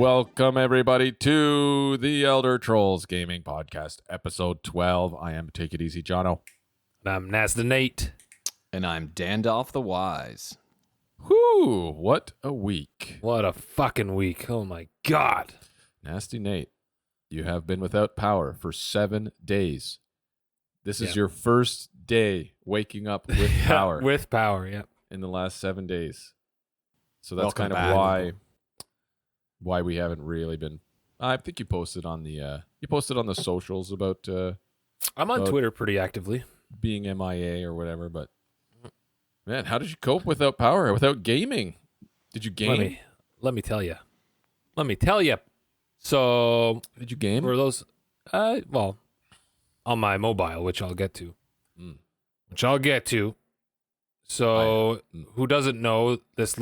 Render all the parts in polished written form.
Welcome, everybody, to the Elder Trolls Gaming Podcast, episode 12. I am Take It Easy, Jono. And I'm Nasty Nate. And I'm Dandalf the Wise. Whew, what a week. What a fucking week. Oh, my God. Nasty Nate, you have been without power for 7 days. This is your first day waking up with power. With power, yeah. In the last 7 days. So that's Welcome kind of back. why we haven't really been. I think you posted on the socials about I'm on Twitter pretty actively. being MIA or whatever, but man, how did you cope without power, without gaming? Did you game? Let me tell you. So, Did you game? were those, well, on my mobile, which I'll get to. So, who doesn't know, this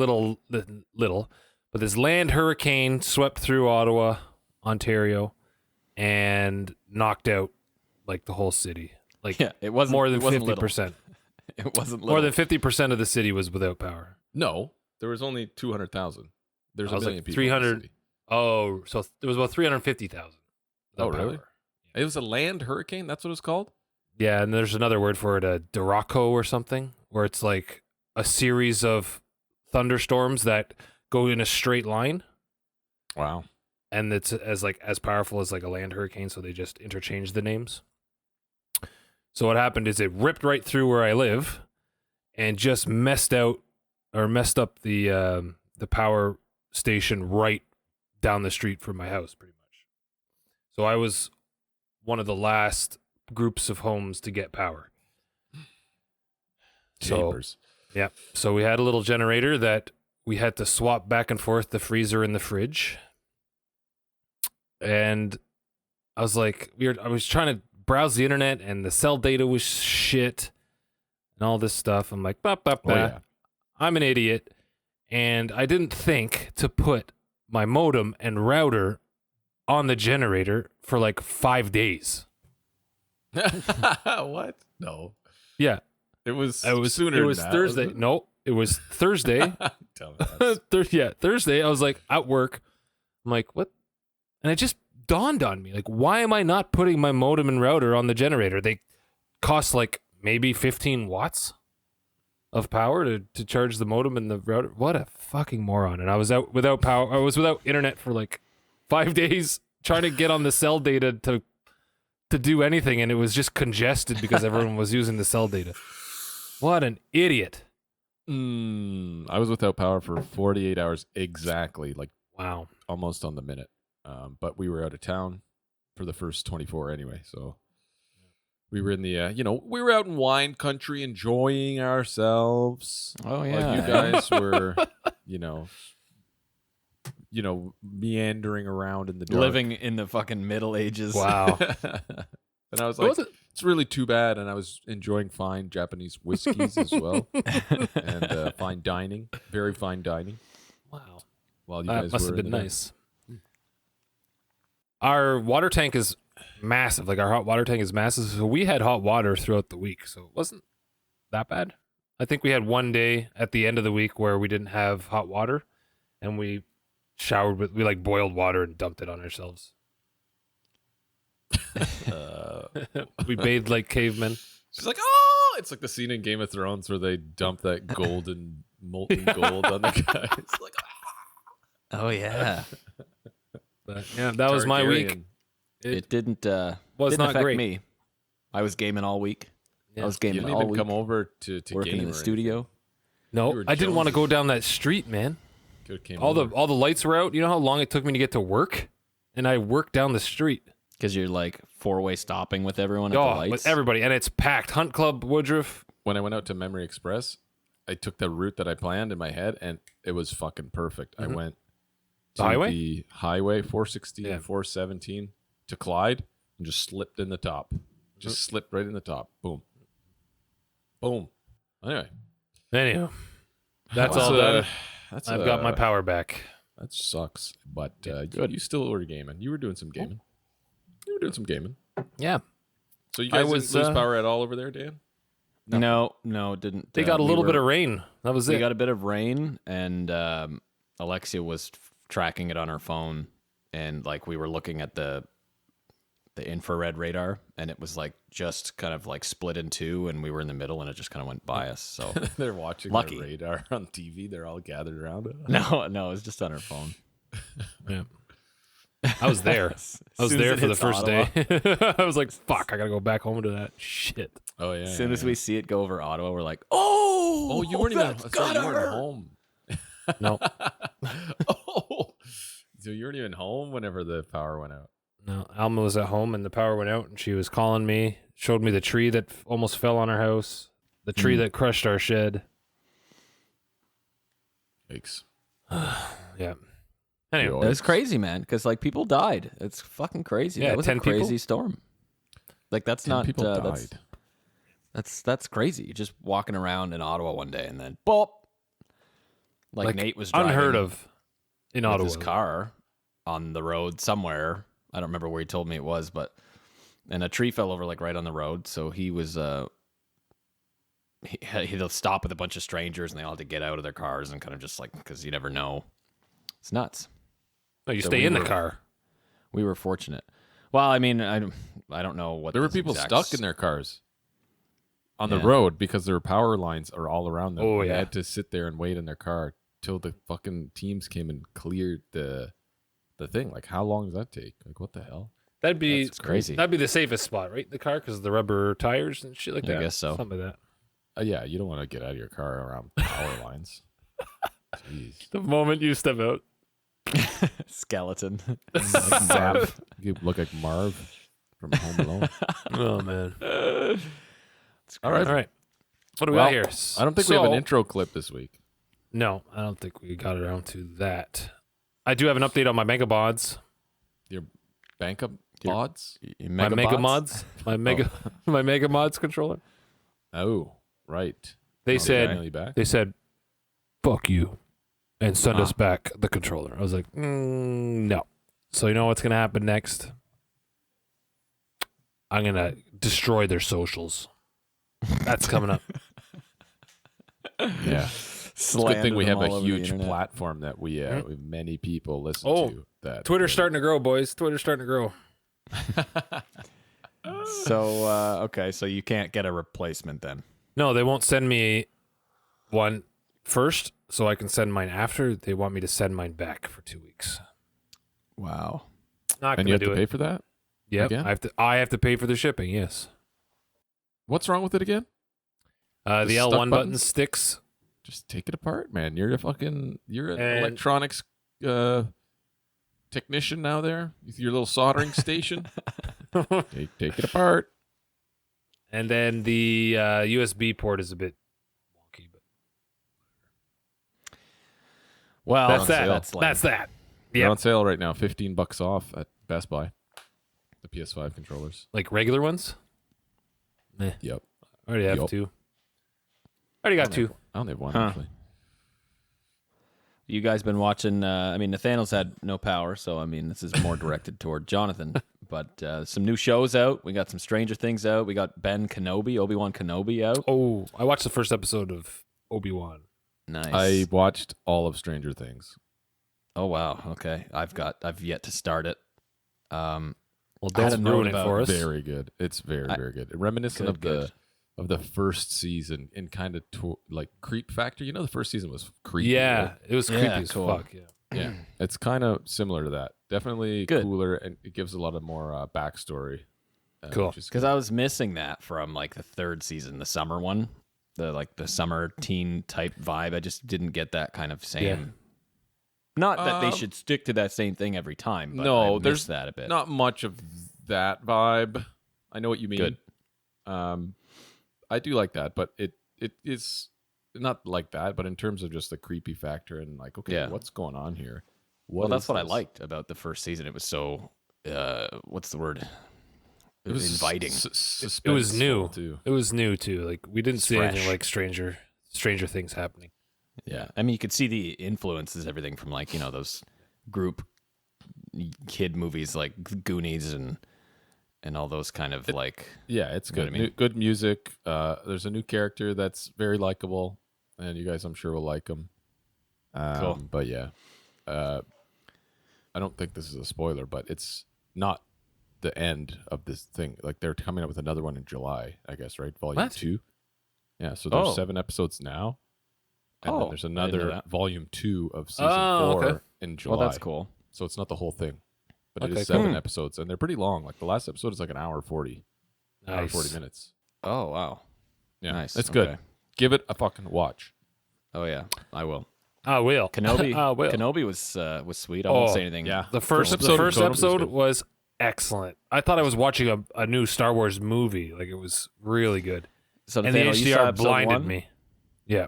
but this land hurricane swept through Ottawa, Ontario, and knocked out like the whole city. Like It wasn't more than 50%. Little. It wasn't little. More than 50% of the city was without power. No, there was only 200,000. There's I a was million like people. in the 300. city. Oh, so there was about 350,000. Oh, really? It was a land hurricane. That's what it's called. Yeah, and there's another word for it, a Duraco or something, where it's like a series of thunderstorms that go in a straight line, Wow. and it's as powerful as like a land hurricane. So they just interchange the names. So what happened is it ripped right through where I live, and just messed up the power station right down the street from my house, pretty much. So I was one of the last groups of homes to get power. Chambers. Yeah. So we had a little generator that we had to swap back and forth the freezer and the fridge. And I was like, I was trying to browse the internet, and the cell data was shit and all this stuff. I'm like, bah. Oh, yeah. I'm an idiot. And I didn't think to put my modem and router on the generator for like 5 days. What? No. Yeah. It was sooner. It was than that, Thursday. wasn't No, it was Thursday. it? Dumbass. Thursday. I was like at work. I'm like, what? And it just dawned on me, like, why am I not putting my modem and router on the generator? They cost like maybe 15 watts of power to charge the modem and the router. What a fucking moron. And I was out without power. I was without internet for like 5 days trying to get on the cell data to do anything, and it was just congested because everyone was using the cell data. What an idiot. I was without power for 48 hours exactly, like Wow. almost on the minute. But we were out of town for the first 24 anyway, so we were in the, we were out in wine country enjoying ourselves. Oh, While yeah. you guys were, meandering around in the dark. Living in the fucking Middle Ages. Wow. And I was What like, was it? it's really too bad. And I was enjoying fine Japanese whiskeys as well. And fine dining, very fine dining. Wow. While you That guys must were have in been the nice. Our water tank is massive. Like, our hot water tank is massive. So we had hot water throughout the week. So it wasn't that bad. I think we had one day at the end of the week where we didn't have hot water, and we we boiled water and dumped it on ourselves. We bathed like cavemen. She's like, oh, it's like the scene in Game of Thrones where they dump that golden molten gold on the guy. It's like, Oh, yeah. But yeah, that was my week. Targaryen. It didn't, Was didn't not affect great. me. I was gaming all week. Yeah. I was You gaming didn't all even week. come over to working game in the or studio. You No, were I didn't want to jonesing. go down that street, man. anything. Could've came All over. the lights were out. You know how long it took me to get to work? And I worked down the street. Because you're like four-way stopping with everyone at the Oh, lights. with everybody. And it's packed. Hunt Club, Woodruff. When I went out to Memory Express, I took the route that I planned in my head, and it was fucking perfect. I went to The highway? the highway 416, Yeah. 417 to Clyde, and just slipped in the top. Just slipped right in the top. Boom. Boom. Anyway. Anyhow, that's That's, all done. I've Got my power back. That sucks. But good. you still were gaming. You were doing some gaming. You were doing some gaming. Yeah. So you I guys was, didn't lose power at all over there, Dan? No, didn't. They got a we little were- bit of rain. That was We it. got a bit of rain, and Alexia was tracking it on our phone, and like we were looking at the infrared radar, and it was like just kind of like split in two, and we were in the middle, and it just kind of went by us. So They're watching Lucky. the radar on TV. They're all gathered around it. no, it was just on our phone. Yeah. I was there. I was Soon as there it for the hits first Ottawa. day. I was like, fuck, I gotta go back home to that shit. Oh yeah. As soon as we see it go over Ottawa, we're like, Oh, you weren't even. that's So gotta you weren't hurt. home. No, Oh, so you weren't even home whenever the power went out. no. Alma was at home and the power went out, and she was calling me, showed me the tree that almost fell on our house, the tree that crushed our shed. Yikes. Yeah. Anyway, It's crazy, man, because like people died. It's fucking crazy. Yeah, That was 10 a crazy people? storm. Like that's 10 not people that's- died. That's crazy. You're just walking around in Ottawa one day and then boop. Like Nate was driving unheard of in with Ottawa. his car on the road somewhere. I don't remember where he told me it was, but and a tree fell over like right on the road. So he was he had to stop with a bunch of strangers, and they all had to get out of their cars and kind of just like because you never know. It's nuts. No, you So stay we in the were- car. We were fortunate. Well, I mean, I don't know what There were the people exact stuck in their cars on the Yeah. road because their power lines are all around them. Oh, They yeah. had to sit there and wait in their car till the fucking teams came and cleared the thing. Like, how long does that take? Like, what the hell? That'd be That's crazy. That'd be the safest spot, right? The car, because of the rubber tires and shit like I that. guess so. Something like that. Yeah, you don't want to get out of your car around power lines. Jeez. The moment you step out, skeleton. Like Marv. You look like Marv from Home Alone. oh man. All right. All right. What do we Well, got here? I don't think we have an So- intro clip this week. No, I don't think we got around to that. I do have an update on my Mega Mods. Your bank up odds? My Mega Mods. My Mega my Mega Mods controller. Oh, right. They I'll said email you back. they said, "Fuck you," and send us back the controller. I was like, no. So you know what's gonna happen next? I'm gonna destroy their socials. That's coming up. Yeah. It's a good thing we have a huge platform that we have many people listen Oh, to. That Twitter's starting to grow, boys. Twitter's starting to grow. So okay, so you can't get a replacement then. No, they won't send me one first, so I can send mine after. They want me to send mine back for 2 weeks. Wow. Not And you gonna have to do pay it. for that? Yep, again? I have to pay for the shipping. Yes. What's wrong with it again? The The L1 stuck button buttons? sticks. Just take it apart, man. You're an And- electronics technician now there with your little soldering station. Take it apart. And then the USB port is a bit wonky, but Well, that's on that. sale. That's that. They're Yeah, on sale right now. $15 off at Best Buy. The PS5 controllers. like regular ones. Yep. I already have Yup. two. I already got two. I only have one Huh. actually. You guys been watching? I mean, Nathaniel's had no power, so I mean, this is more directed toward Jonathan. But some new shows out. We got some Stranger Things out. We got Obi-Wan Kenobi out. Oh, I watched the first episode of Obi-Wan. Nice. I watched all of Stranger Things. Oh wow. Okay. I've yet to start it. Well, I had don't a note ruin it about for us. Very good. It's very good. Reminiscent Good. of the first season in kind of like creep factor. You know, the first season was creepy. Yeah, right? it was Yeah, creepy as cool. fuck. Yeah. Yeah, it's kind of similar to that. Definitely Good. cooler, and it gives a lot of more backstory. Cool. which is Because good. I was missing that from like the third season, the summer one, the summer teen type vibe. I just didn't get that kind of same. Yeah. Not that they should stick to that same thing every time. But No, I missed there's that a bit. not much of that vibe. I know what you mean. Good. I do like that, but it is not like that. But in terms of just the creepy factor and like, okay, Yeah. what's going on here? Well, that's is what I this? liked about the first season. It was so what's the word? It was was inviting. It was new. suspenseful, too. It was new too. Like we didn't see anything Fresh. like Stranger Things happening. Yeah. I mean, you could see the influences, everything from like, those group kid movies like Goonies and all those kind of like. Yeah, it's You know good. what I mean? Good music. There's a new character that's very likable, and you guys, I'm sure, will like him. Cool. But yeah, I don't think this is a spoiler, but it's not the end of this thing. Like they're coming up with another one in July, I guess, right? Volume What? 2. Yeah, so there's Oh. 7 episodes now. And Oh, then there's I didn't know another that. volume 2 of season 4 okay. in July. Well, that's cool. So it's not the whole thing. But it Okay, is 7 cool. episodes, and they're pretty long. Like the last episode is like an hour 40. Hour Nice. 40 minutes. Oh, wow. Yeah. Nice. It's good. Okay. Give it a fucking watch. Oh, yeah. I will. I will. Kenobi, I will. Kenobi was sweet. I won't Oh, say anything. yeah. The first episode of Kenobi was episode good. was excellent. I thought I was watching a new Star Wars movie. Like it was really good. So And the Nathaniel, you saw HDR episode blinded 1? me. Yeah.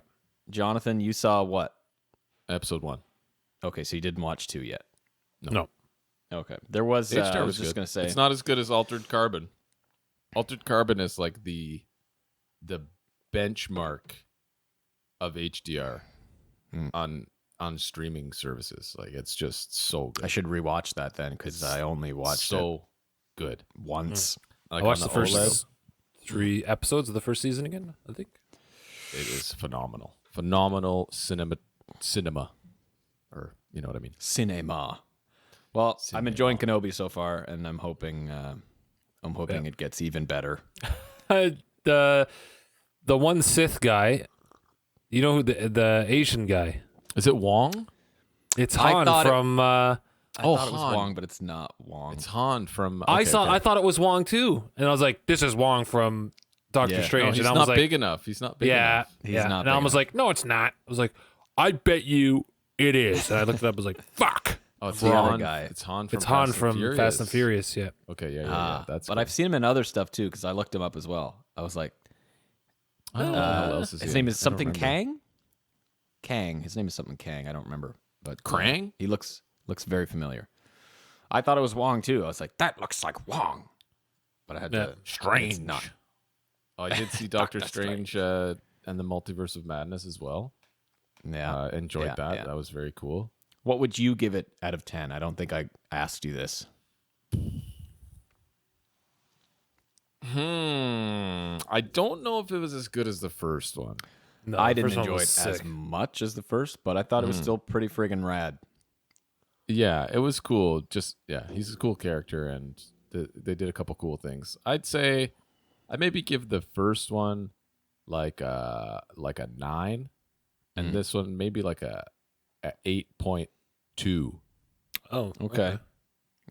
Jonathan, you saw what? Episode 1. Okay, so you didn't watch 2 yet. No. Okay. There was, HDR I was was just good. going to say. It's not as good as Altered Carbon. Altered Carbon is like the benchmark of HDR on streaming services. Like it's just so good. I should rewatch that then because I only watched it so good. once. Like I watched on the first OLED, 3 episodes of the first season again, I think. it is phenomenal. Phenomenal cinema. Or you know what I mean. Cinema. Well, I'm enjoying Kenobi so far, and I'm hoping it gets even better. The one Sith guy, you know who the Asian guy? Is it Wong? It's I Han thought it- from I thought it was Han. Wong, but it's not Wong. It's Han from I okay, saw okay. I thought it was Wong too. And I was like, this is Wong from Doctor Yeah. No, Strange. he's and I not was like, big enough. He's not big yeah, enough. He's yeah. not And I big was enough. like, no, it's not. I was like, I bet you it is. And I looked it up. I was like, fuck. Oh, it's the other Han. guy. It's Han from It's Han Fast from Furious. Fast and Furious. Yeah. Okay, yeah. Ah, That's but cool. I've seen him in other stuff too because I looked him up as well. I was like, I don't know what else is his he name in. is I don't something remember. Kang. Kang. His name is something Kang. I don't remember, but Krang? he looks very familiar. I thought it was Wong too. I was like, that looks like Wong, but I had Yeah. to. Strange. It's not. Oh, I did see Doctor Strange and the Multiverse of Madness as well. Yeah. Enjoyed Yeah, that. yeah. That was very cool. What would you give it out of 10? I don't think I asked you this. I don't know if it was as good as the first one. No, I the didn't first one enjoy it was as sick. much as the first, but I thought it was still pretty friggin' rad. Yeah, it was cool. Just he's a cool character, and they did a couple cool things. I'd say I maybe give the first one like a 9, and this one maybe like a 8.2. Oh, Okay.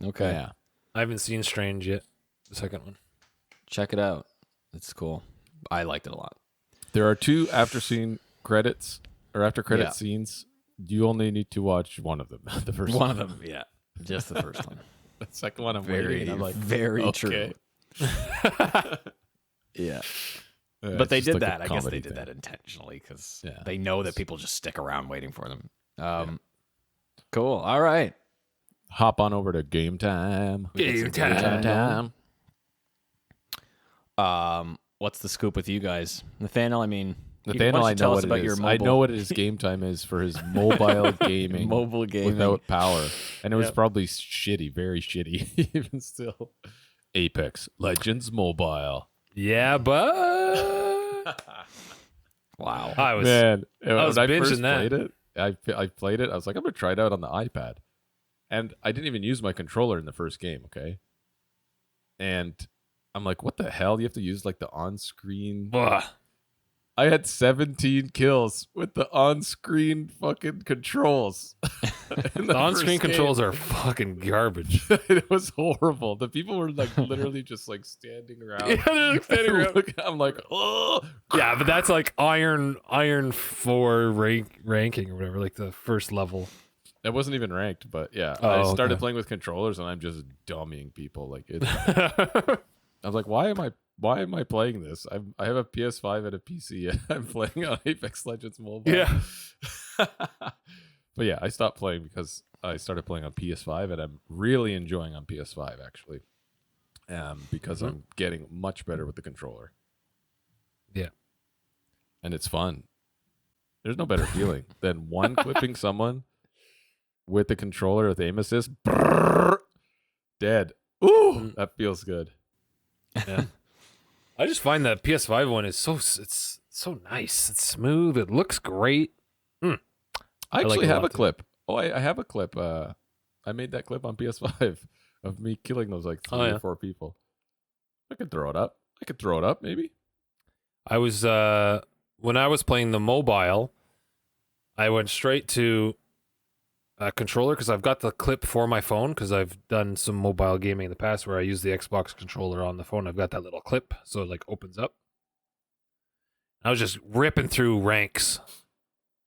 Okay. Yeah. I haven't seen Strange yet. The second one. Check it out. It's cool. I liked it a lot. There are 2 after credit Yeah. scenes. You only need to watch one of them. The first One of them, yeah. Just the first one. The second one, I'm Very, waiting. And I'm like, very okay. true. Yeah. But But they did that. I guess they did that intentionally because Yeah. they know that people just stick around waiting for them. Cool. All right. Hop on over to Game Time. Game time. What's the scoop with you guys, Nathaniel? I mean, Nathaniel, why I don't you tell know us what about it your is. mobile, I know what his Game Time is for his mobile gaming. mobile gaming. Without power. And it was Yep. probably shitty, very shitty, even still. Apex Legends Mobile. Yeah, but Wow. I was Man, when was I binging first that. played it, I played it. I was like, I'm going to try it out on the iPad. And I didn't even use my controller in the first game, okay? And I'm like, what the hell? You have to use like the on-screen. Ugh. I had 17 kills with the on-screen fucking controls. The on-screen controls are fucking garbage. It was horrible. The people were like literally just like standing around. Yeah, they're like standing around. I'm like, oh. Yeah, but that's like Iron 4 ranking or whatever, like the first level. It wasn't even ranked, but yeah. Oh, I started okay. playing with controllers and I'm just dummying people. Like I was like, why am I playing this? I have a PS5 and a PC and I'm playing on Apex Legends Mobile. Yeah. But yeah, I stopped playing because I started playing on PS5 and I'm really enjoying on PS5 actually. Because I'm getting much better with the controller. Yeah. And it's fun. There's no better feeling than one clipping someone with the controller with aim assist. Brrr, dead. Ooh, that feels good. Yeah. I just find that PS5 one is it's so nice. It's smooth. It looks great. I actually like it a have a lot, too. clip. Oh, I have a clip I made that clip on PS5 of me killing those like 3 or 4 people. I could throw it up. Maybe. I was when I was playing the mobile, I went straight to a controller because I've got the clip for my phone because I've done some mobile gaming in the past where I use the Xbox controller on the phone. I've got that little clip so it like opens up. I was just ripping through ranks.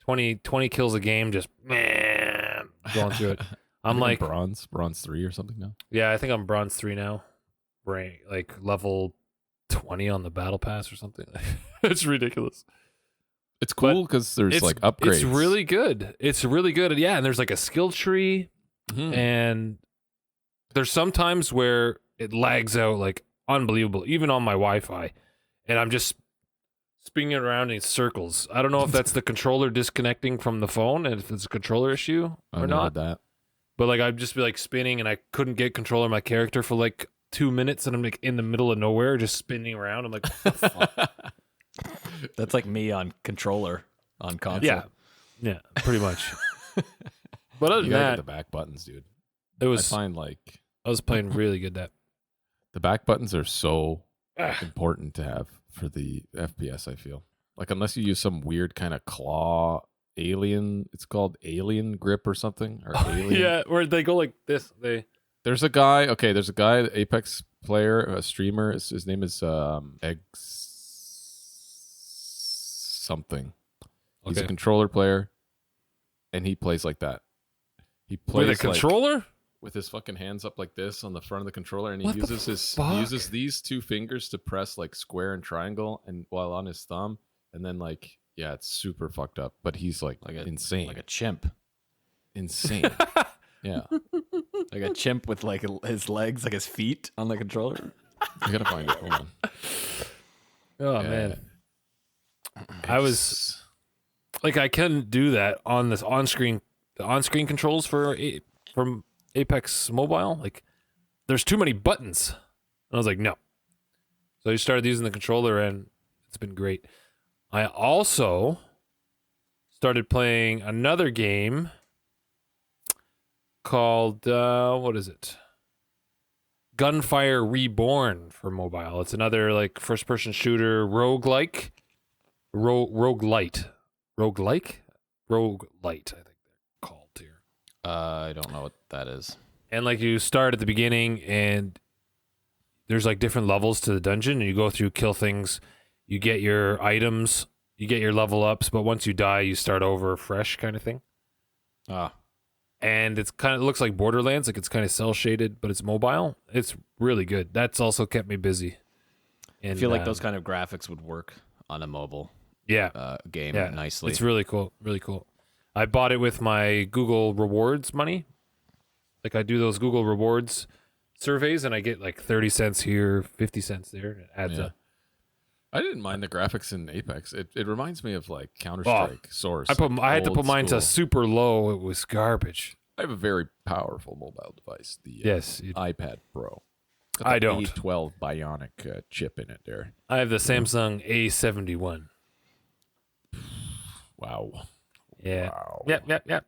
20 kills a game, just going through it. I'm like bronze 3 or something now. Yeah, I think I'm bronze 3 now. Rank like level 20 on the battle pass or something. It's ridiculous. It's cool because there's like upgrades. It's really good. Yeah, and there's like a skill tree, and there's sometimes where it lags out like unbelievable, even on my Wi-Fi, and I'm just spinning it around in circles. I don't know if that's the controller disconnecting from the phone and if it's a controller issue or not. That. But like I'd just be like spinning, and I couldn't get control of my character for like 2 minutes, and I'm like in the middle of nowhere, just spinning around. I'm like, what the fuck? That's like me on controller on console. Yeah, pretty much. But other You than gotta that, get the back buttons, dude. it was. I find like I was playing really good. That the back buttons are so important to have for the FPS. I feel like unless you use some weird kind of claw alien, it's called alien grip or something, or alien. yeah, where they go like this. There's a guy. Okay, there's a guy, Apex player, a streamer. His name is Eggs something. He's a controller player, and he plays like that. He plays with a controller, with his fucking hands up like this on the front of the controller, and he What the uses these 2 fingers to press like square and triangle, and while on his thumb, and then like it's super fucked up. But he's like insane, like a chimp. Insane. Yeah, like a chimp with like his legs, like his feet on the controller. I gotta find it. Hold on. Oh man, I was like, I couldn't do that on this on-screen controls from Apex Mobile. Like, there's too many buttons. And I was like, no. So I started using the controller, and it's been great. I also started playing another game called what is it? Gunfire Reborn for mobile. It's another like first-person shooter roguelike. Roguelite, I think they're called here. I don't know what that is. And like you start at the beginning, and there's like different levels to the dungeon, and you go through, kill things, you get your items, you get your level ups, but once you die, you start over fresh, kind of thing. And it's kind of looks like Borderlands, like it's kind of cell shaded, but it's mobile. It's really good. That's also kept me busy. And, I feel like those kind of graphics would work on a mobile game nicely. It's really cool. Really cool. I bought it with my Google Rewards money. Like I do those Google Rewards surveys, and I get like 30 cents here, 50 cents there. It adds up. I didn't mind the graphics in Apex. It reminds me of like Counter-Strike Source. I had to put mine school. to super low. It was garbage. I have a very powerful mobile device. The iPad Pro. Got I the don't. A12 Bionic chip in it there. I have the Samsung A71. Wow. Yeah. Wow. Yep.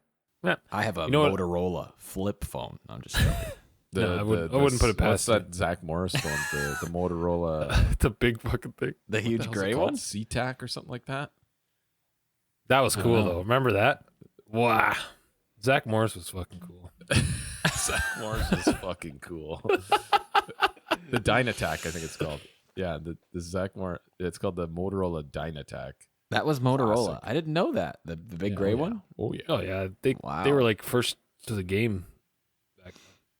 I have a Motorola flip phone. I'm just joking. No, I wouldn't put it past what's that Zach Morris phone? The Motorola. the big fucking thing. The huge gray one? SeaTac or something like that? That was cool, though. Remember that? Wow. Zach Morris was fucking cool. Zach Morris was fucking cool. The Dynatac, I think it's called. Yeah, the Zach Morris. It's called the Motorola Dynatac. That was Motorola. Classic. I didn't know that. The big gray one? Oh, yeah. Oh, yeah. They were like first to the game.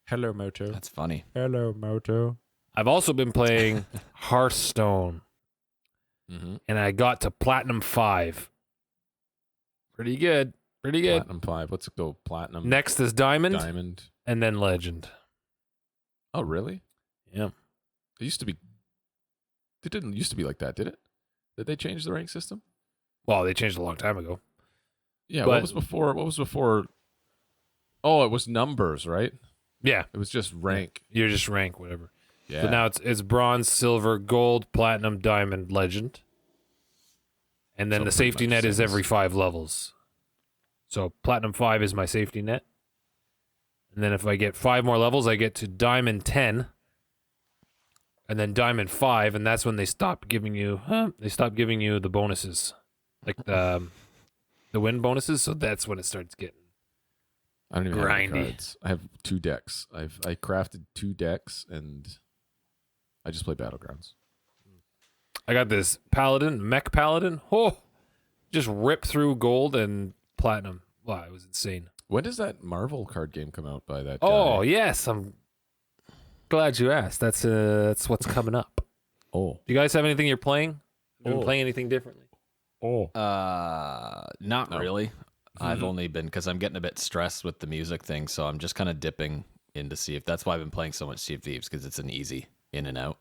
Hello, Moto. That's funny. Hello, Moto. I've also been playing Hearthstone, and I got to Platinum 5. Pretty good. Platinum 5. What's it go? Platinum. Next is Diamond, Diamond. and then Legend. Oh, really? Yeah. It used to be. It didn't used to be like that, did it? Did they change the rank system? Well, they changed a long time ago. Yeah. What was before? Oh, it was numbers, right? Yeah. It was just rank. You're just rank, whatever. Yeah. So now it's bronze, silver, gold, platinum, diamond, legend. And then So the pretty safety much net is same every as- 5 levels. So platinum 5 is my safety net. And then if I get 5 more levels, I get to Diamond 10. And then Diamond 5, and that's when they stop giving you the bonuses. Like the win bonuses, so that's when it starts getting I don't even have any grindy. cards. I have 2 decks. I crafted 2 decks, and I just play Battlegrounds. I got this mech paladin. Oh, just rip through gold and platinum. Wow, it was insane. When does that Marvel card game come out by that guy? Oh yes, I'm glad you asked. That's what's coming up. Oh. Do you guys have anything you're playing? Been playing anything differently? Oh. Not No. really. I've only been, because I'm getting a bit stressed with the music thing, so I'm just kind of dipping into Sea of. That's why I've been playing so much Sea of Thieves, because it's an easy in and out.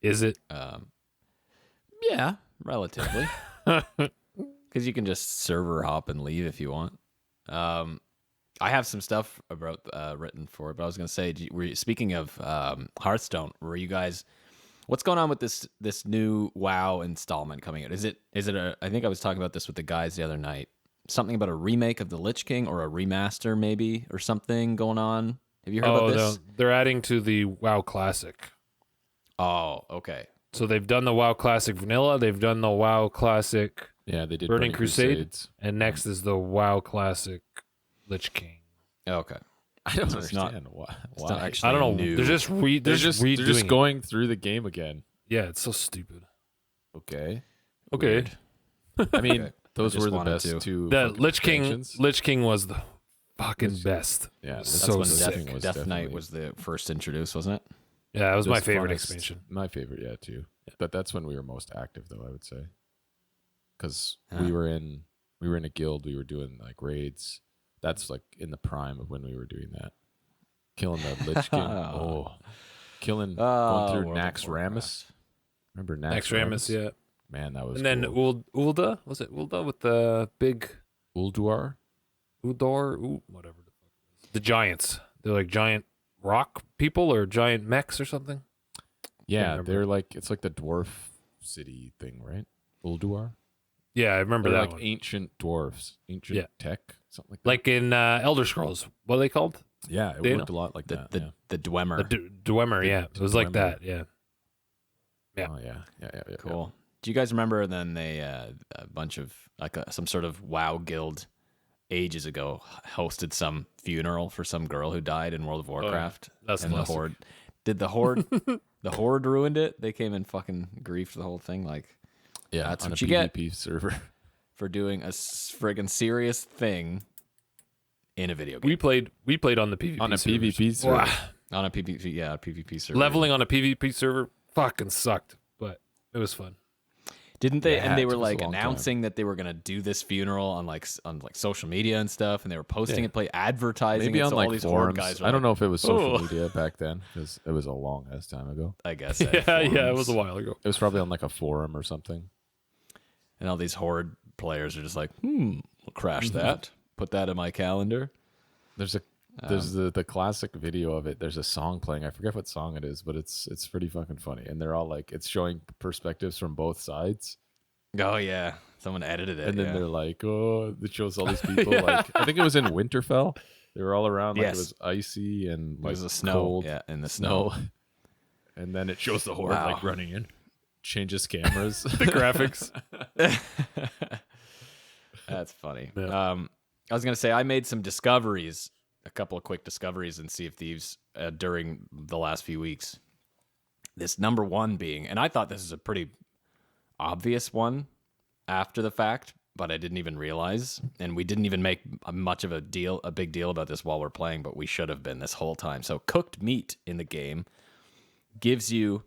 Is it? Yeah, relatively. Because you can just server hop and leave if you want. I have some stuff about written for it, but I was going to say, speaking of Hearthstone, were you guys? What's going on with this new WoW installment coming out? Is it I think I was talking about this with the guys the other night. Something about a remake of the Lich King or a remaster, maybe, or something going on. Have you heard about this? No, they're adding to the WoW Classic. Oh, okay. So they've done the WoW Classic Vanilla. They've done the WoW Classic Yeah, they did Burning Crusade, Crusades. and next is the WoW Classic Lich King. Okay. I don't So it's not- understand why. It's not actually I don't know. new. They're just redoing They're just it. going through the game again. Yeah, it's so stupid. Okay. Okay. I mean, Okay. those I just were the wanted best to- 2 The fucking Lich King expansions. was the fucking best. Yeah, That's That's so when sick. Death, was Death Knight definitely- was the first introduced, wasn't it? Yeah, that was my This favorite funnest- expansion. My favorite, yeah, too. But that's when we were most active, though, I would say, because Huh. we were in a guild. We were doing like raids. That's like in the prime of when we were doing that, killing the Lich King. Going through World of Nax Ramus. Remember Nax Ramus, yeah. Man, that was. And then cool. Ulda, was it Ulda with the big Ulduar. whatever the fuck it is. The giants. They're like giant rock people or giant mechs or something. Yeah, remember. they're like it's like the dwarf city thing, right? Ulduar. Yeah, I remember They're that like one. ancient dwarves, ancient Yeah. tech, something like that. Like in Elder Scrolls. What are they called? Yeah, it Dana? looked a lot like that. Yeah. The Dwemer. The Dwemer, yeah. It was like Dwemer. that, yeah. Yeah. Oh yeah. Cool. Do you guys remember then they a bunch of like some sort of WoW guild ages ago hosted some funeral for some girl who died in World of Warcraft? That's and the classic. Horde. Did the Horde the Horde ruined it? They came and fucking griefed the whole thing like Yeah, That's on what a you get. PvP server. for doing a friggin' serious thing in a video game. We played on the PvP On a servers. PvP server. Wow. On a PvP, yeah, a PvP server. Leveling on a PvP server fucking sucked, but it was fun. Didn't they? Yeah, and they it were took us a like long time. announcing that they were gonna do this funeral on like social media and stuff, and they were posting it, advertising Maybe it. on So like all these Horde forums. guys were I don't like, know if it was social "Oh." media back then because it was a long ass time ago. I guess. Yeah, it forums. was a while ago. It was probably on like a forum or something. And all these Horde players are just like, we'll crash Mm-hmm. that. Put that in my calendar. There's the classic video of it. There's a song playing. I forget what song it is, but it's pretty fucking funny. And they're all like, it's showing perspectives from both sides. Oh yeah, someone edited it. And then yeah. they're like, oh, it shows all these people. Like, I think it was in Winterfell. They were all around. Like Yes. it was icy and It like was the snow. cold. Yeah, in the snow. Snow. And then it shows the horde Wow. like running in. Changes cameras. The graphics. That's funny. Yeah. I was gonna say I made some discoveries, a couple of quick discoveries in Sea of Thieves during the last few weeks. This number one being, and I thought this is a pretty obvious one after the fact, but I didn't even realize, and we didn't even make much of a big deal about this while we're playing, but we should have been this whole time. So cooked meat in the game gives you,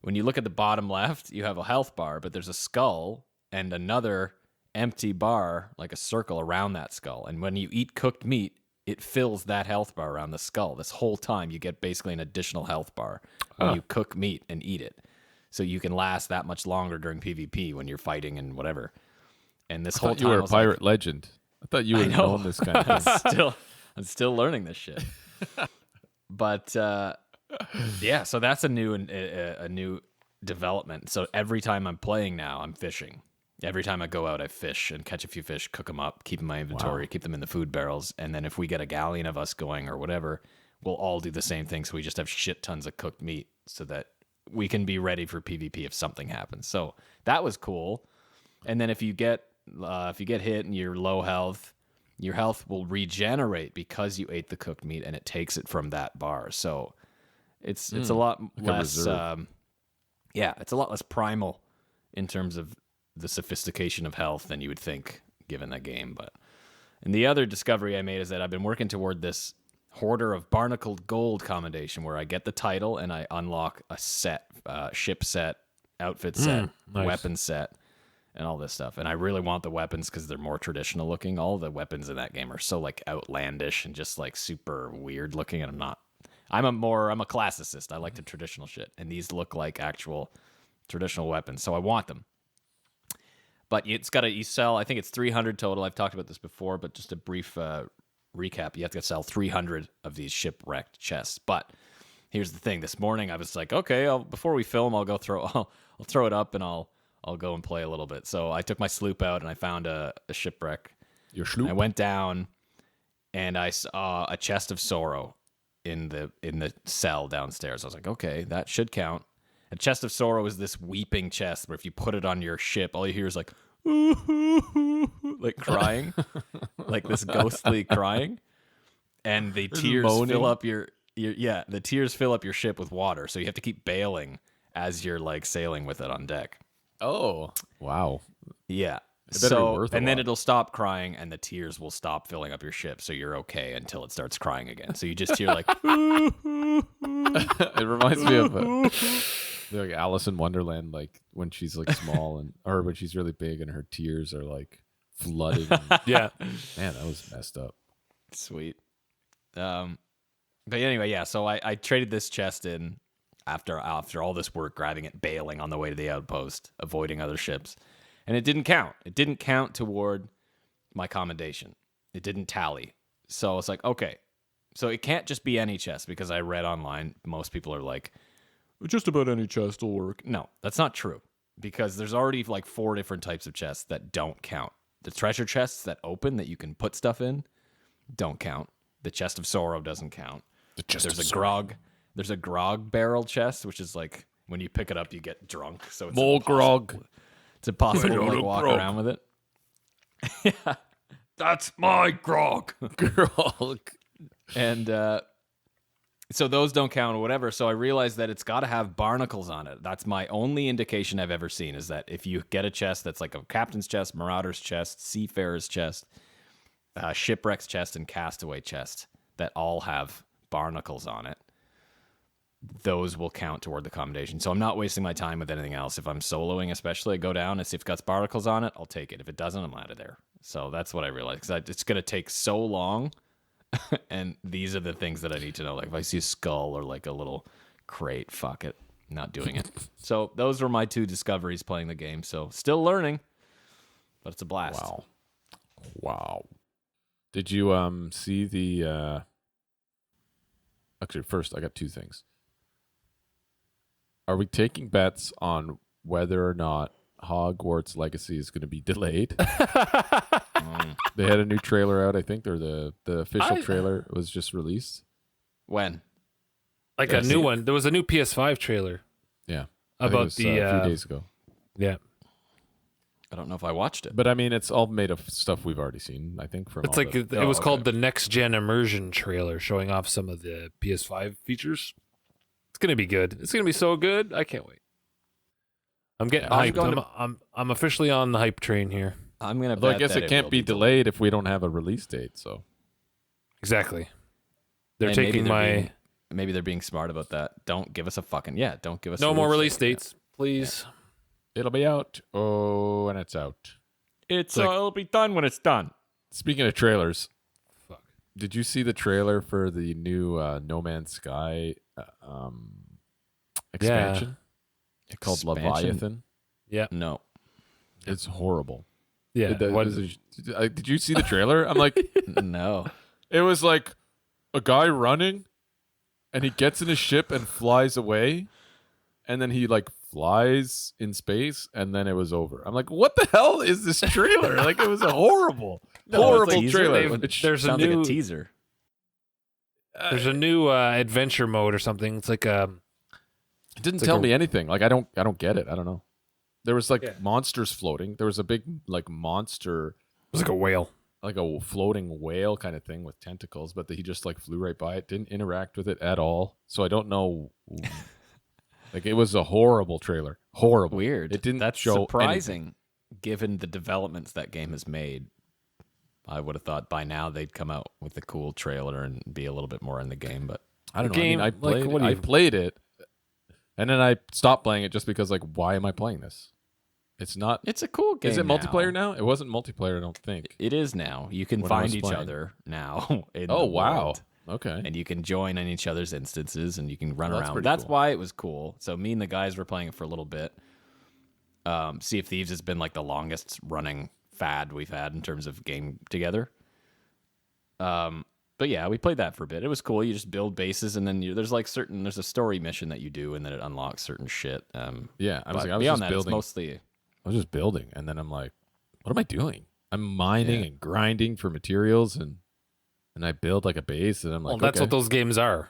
when you look at the bottom left, you have a health bar, but there's a skull and another empty bar, like a circle around that skull. And when you eat cooked meat, it fills that health bar around the skull. This whole time, you get basically an additional health bar when you cook meat and eat it. So you can last that much longer during PvP when you're fighting and whatever. And this I whole thought time, you were I a was like, pirate legend. I thought you would have know. known this kind of thing. I'm still learning this shit. But yeah, so that's a new development. So every time I'm playing now, I'm fishing. Every time I go out, I fish and catch a few fish, cook them up, keep in my inventory, keep them in the food barrels. And then if we get a galleon of us going or whatever, we'll all do the same thing. So we just have shit tons of cooked meat so that we can be ready for PvP if something happens. So that was cool. And then if you get hit and you're low health, your health will regenerate because you ate the cooked meat, and it takes it from that bar. So it's a lot less. It's a lot less primal in terms of the sophistication of health than you would think given that game. And the other discovery I made is that I've been working toward this Hoarder of Barnacled Gold commendation where I get the title and I unlock a set, ship set, outfit set, nice. weapon set, and all this stuff. And I really want the weapons because they're more traditional looking. All the weapons in that game are so like outlandish and just like super weird looking, and I'm a classicist. I like the traditional shit, and these look like actual traditional weapons, so I want them. But it's got you sell, I think it's 300 total. I've talked about this before, but just a brief recap. You have to sell 300 of these shipwrecked chests. But here's the thing. This morning I was like, okay, before we film, I'll throw it up and I'll go and play a little bit. So I took my sloop out and I found a shipwreck. Your sloop? I went down and I saw a chest of sorrow in the cell downstairs. I was like, okay, that should count. A chest of sorrow is this weeping chest where if you put it on your ship, all you hear is like, like crying, like this ghostly crying, and the tears fill up the tears fill up your ship with water, so you have to keep bailing as you're like sailing with it on deck. Oh, wow. Yeah. And then it'll stop crying and the tears will stop filling up your ship, so you're okay until it starts crying again. So you just hear like it reminds me of like Alice in Wonderland, like when she's like small or when she's really big and her tears are like flooded. Yeah. Man, that was messed up. Sweet. But anyway, yeah, so I traded this chest in after all this work, grabbing it, bailing on the way to the outpost, avoiding other ships. And it didn't count. It didn't count toward my commendation. It didn't tally. So I was like, okay. So it can't just be any chest, because I read online, most people are like, just about any chest will work. No, that's not true, because there's already like 4 different types of chests that don't count. The treasure chests that open that you can put stuff in don't count. The chest of sorrow doesn't count. There's a grog barrel chest, which is like when you pick it up, you get drunk. So it's more grog. It's impossible to like walk around with it. Yeah, that's my grog. Grog. And so those don't count or whatever. So I realized that it's got to have barnacles on it. That's my only indication I've ever seen, is that if you get a chest that's like a captain's chest, marauder's chest, seafarer's chest, shipwreck's chest, and castaway chest that all have barnacles on it, those will count toward the commendation. So I'm not wasting my time with anything else. If I'm soloing, especially, I go down and see if it's got barnacles on it, I'll take it. If it doesn't, I'm out of there. So that's what I realized, because it's going to take so long. And these are the things that I need to know. Like if I see a skull or like a little crate, fuck it, not doing it. So those were my 2 discoveries playing the game. So still learning, but it's a blast. Wow. Did you see the actually, first I got 2 things. Are we taking bets on whether or not Hogwarts Legacy is going to be delayed? They had a new trailer out, I think, or the official trailer was just released. When? Like a new one. There was a new PS5 trailer. Yeah. About a few days ago. Yeah. I don't know if I watched it. But I mean, it's all made of stuff we've already seen, I think. From It's like it was called the Next Gen Immersion trailer, showing off some of the PS5 features. It's gonna be good. It's gonna be so good. I can't wait. I'm getting hyped. I'm officially on the hype train here. I'm gonna. Although I guess it can't be delayed if we don't have a release date. So exactly, they're and taking maybe they're being smart about that. Don't give us a fucking Don't give us no more release dates, please. Yeah. It'll be out. Oh, and it's out. It'll be done when it's done. Speaking of trailers, fuck. Did you see the trailer for the new No Man's Sky expansion? Yeah. Called Leviathan. Yeah. No. It's horrible. Yeah. Did you see the trailer? I'm like, no. It was like a guy running, and he gets in his ship and flies away, and then he like flies in space, and then it was over. I'm like, what the hell is this trailer? Like, it was a horrible teaser. trailer. There's a Sounds new like a teaser. There's a new adventure mode or something. It's like It didn't like tell a- me anything. Like, I don't get it. I don't know. There was like monsters floating. There was a big like monster, it was like a whale. like a floating whale kind of thing with tentacles, but he just like flew right by it. Didn't interact with it at all. So I don't know. Like, it was a horrible trailer. Horrible. Weird. It didn't That's show surprising, given the developments that game has made. I would have thought by now they'd come out with a cool trailer and be a little bit more in the game, but I don't know. Game, I mean, like, I played it, and then I stopped playing it just because, like, why am I playing this? It's not. it's a cool game. Is it multiplayer now? It wasn't multiplayer, I don't think. It is now. You can When I was find each playing. other now. In Oh the wow. world. Okay. And you can join in each other's instances, and you can run Well, that's around. pretty That's cool. why it was cool. So me and the guys were playing it for a little bit. Sea of Thieves has been like the longest running fad we've had in terms of game together. But yeah, we played that for a bit. It was cool. You just build bases, and then there's a story mission that you do, and then it unlocks certain shit. Yeah, I was But like, I was beyond just that, building. it's mostly I was just building, and then I'm like, what am I doing? I'm mining and grinding for materials, and I build like a base, and I'm like, Well, that's okay. what those games are.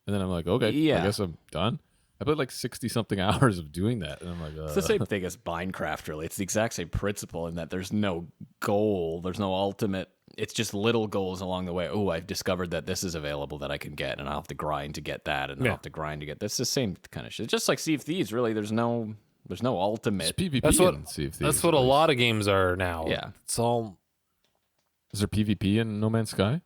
And then I'm like, okay, Yeah. I guess I'm done. I put like 60 something hours of doing that, and I'm like, it's the same thing as Minecraft. Really, it's the exact same principle in that there's no goal, there's no ultimate. It's just little goals along the way. Oh, I've discovered that this is available that I can get, and I'll have to grind to get that, and I'll have to grind to get this. It's the same kind of shit. Just like Sea of Thieves, really. There's no It's ultimate. PvP. That's what- in Sea of Thieves, That's what at a least. lot of games are now. Yeah. It's all Is there PvP in No Man's Sky?